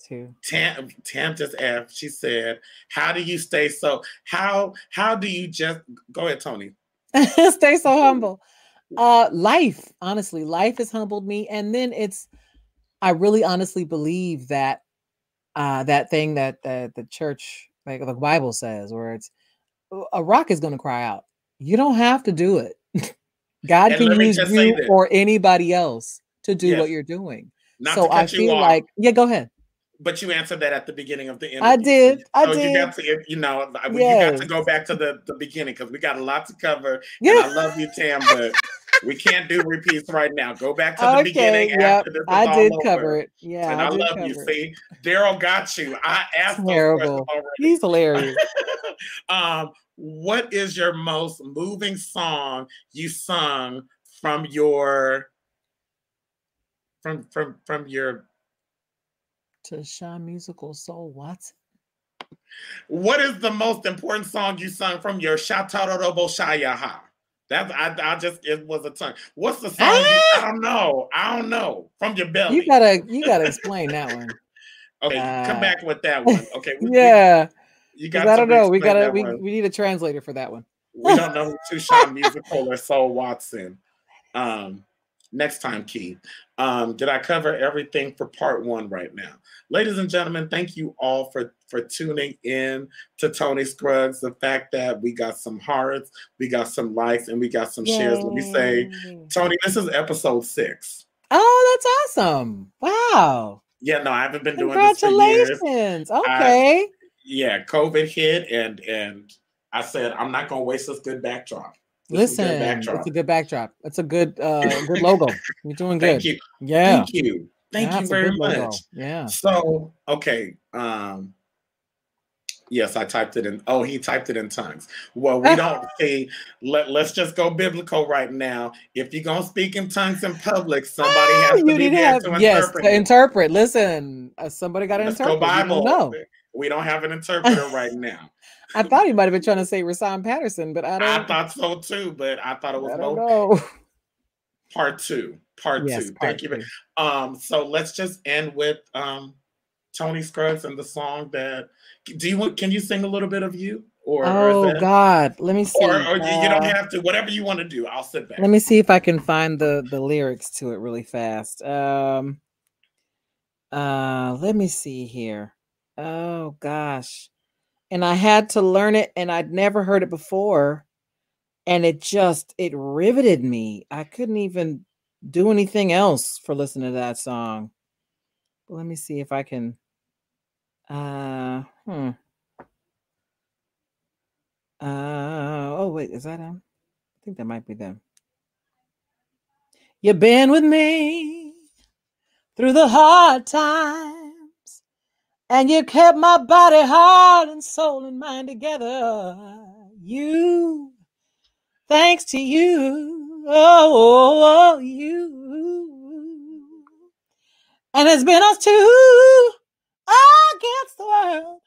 just asked, she said, how do you stay so, how do you just, go ahead, Toni. Stay so humble. Life, honestly, life has humbled me. And then I really honestly believe that that thing that the church, like the Bible says, where it's a rock is going to cry out. You don't have to do it. God can use you or anybody else to do what you're doing. So I feel like, go ahead. But you answered that at the beginning of the interview. I did. You got to, you got to go back to the beginning, because we got a lot to cover. And I love you, Tam, but we can't do repeats right now. Go back to the beginning. After this I did cover it. Yeah, and I love you. See, Daryl got you. I asked those questions already. He's hilarious. What is your most moving song you sung from your Tasha Musical Soul Watson? What is the most important song you sung from your Shatararobo Shayaha? It was a tongue. What's the song? I don't know. From your belly. You gotta explain that one. Okay, come back with that one. Okay. Yeah. You got I don't know. We we need a translator for that one. We don't know who Tucson Musical or Soul Watson. Next time, Keith. Did I cover everything for part 1 right now? Ladies and gentlemen, thank you all for tuning in to Toni Scruggs. The fact that we got some hearts, we got some likes, and we got some shares. Let me say, Toni, this is episode 6. Oh, that's awesome. Wow. Yeah, no, I haven't been doing this for years. Congratulations. Okay. COVID hit, and I said, I'm not going to waste this good backdrop. Listen, it's a good backdrop. It's a good good logo. You're doing good. Thank you. Yeah. Thank you. Thank you very much. Logo. Yeah. So, okay. Yes, I typed it in. Oh, he typed it in tongues. Well, we don't see. Let's just go biblical right now. If you're going to speak in tongues in public, somebody has to be there to interpret. Yes, to interpret. Listen, somebody got to interpret. Go Bible. We don't have an interpreter right now. I thought he might have been trying to say Rasan Patterson, but I thought so too, but I thought it was part 2. Part 2. Thank you. So let's just end with Toni Scruggs and the song that can you sing a little bit of you? Or God, let me see. Or you don't have to, whatever you want to do. I'll sit back. Let me see if I can find the lyrics to it really fast. Let me see here. Oh gosh. And I had to learn it, and I'd never heard it before. And it riveted me. I couldn't even do anything else for listening to that song. But let me see if I can. Oh, wait, is that him? I think that might be them. You've been with me through the hard times. And you kept my body, heart, and soul and mind together. Thanks to you, you. And it's been us two against the world.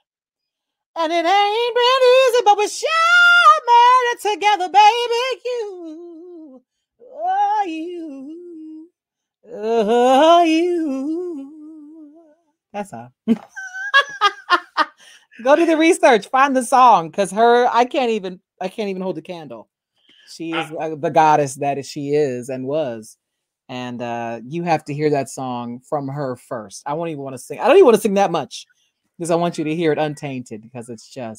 And it ain't been easy, but we sure made it together, baby. You. That's all. Go do the research, find the song, because I can't even hold the candle. She is the goddess that she is and was, and you have to hear that song from her first. I don't even want to sing that much, because I want you to hear it untainted, because the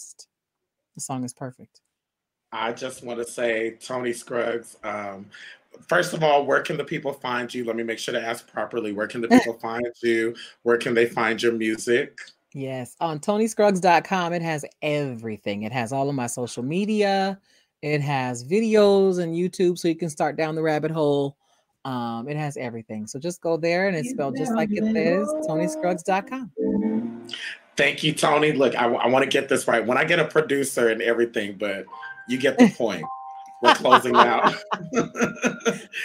song is perfect. I just want to say, Toni Scruggs, first of all, where can the people find you? Let me make sure to ask properly. Where can the people find you? Where can they find your music? Yes, on ToniScruggs.com, it has everything. It has all of my social media. It has videos and YouTube, so you can start down the rabbit hole. It has everything. So just go there, and it's spelled just like it is, ToniScruggs.com. Thank you, Toni. Look, I want to get this right. When I get a producer and everything, but you get the point. We're closing out.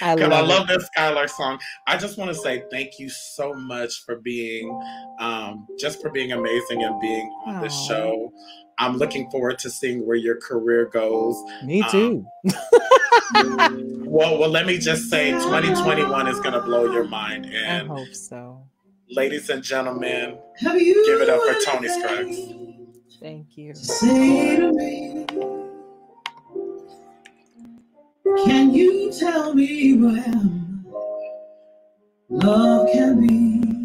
I love this Skylar song. I just want to say thank you so much for being amazing and being on this show. I'm looking forward to seeing where your career goes. Me too. Well, let me just say 2021 is going to blow your mind. And I hope so. Ladies and gentlemen, give it up for Toni Scruggs. Thank you. Say to me, can you tell me where love can be?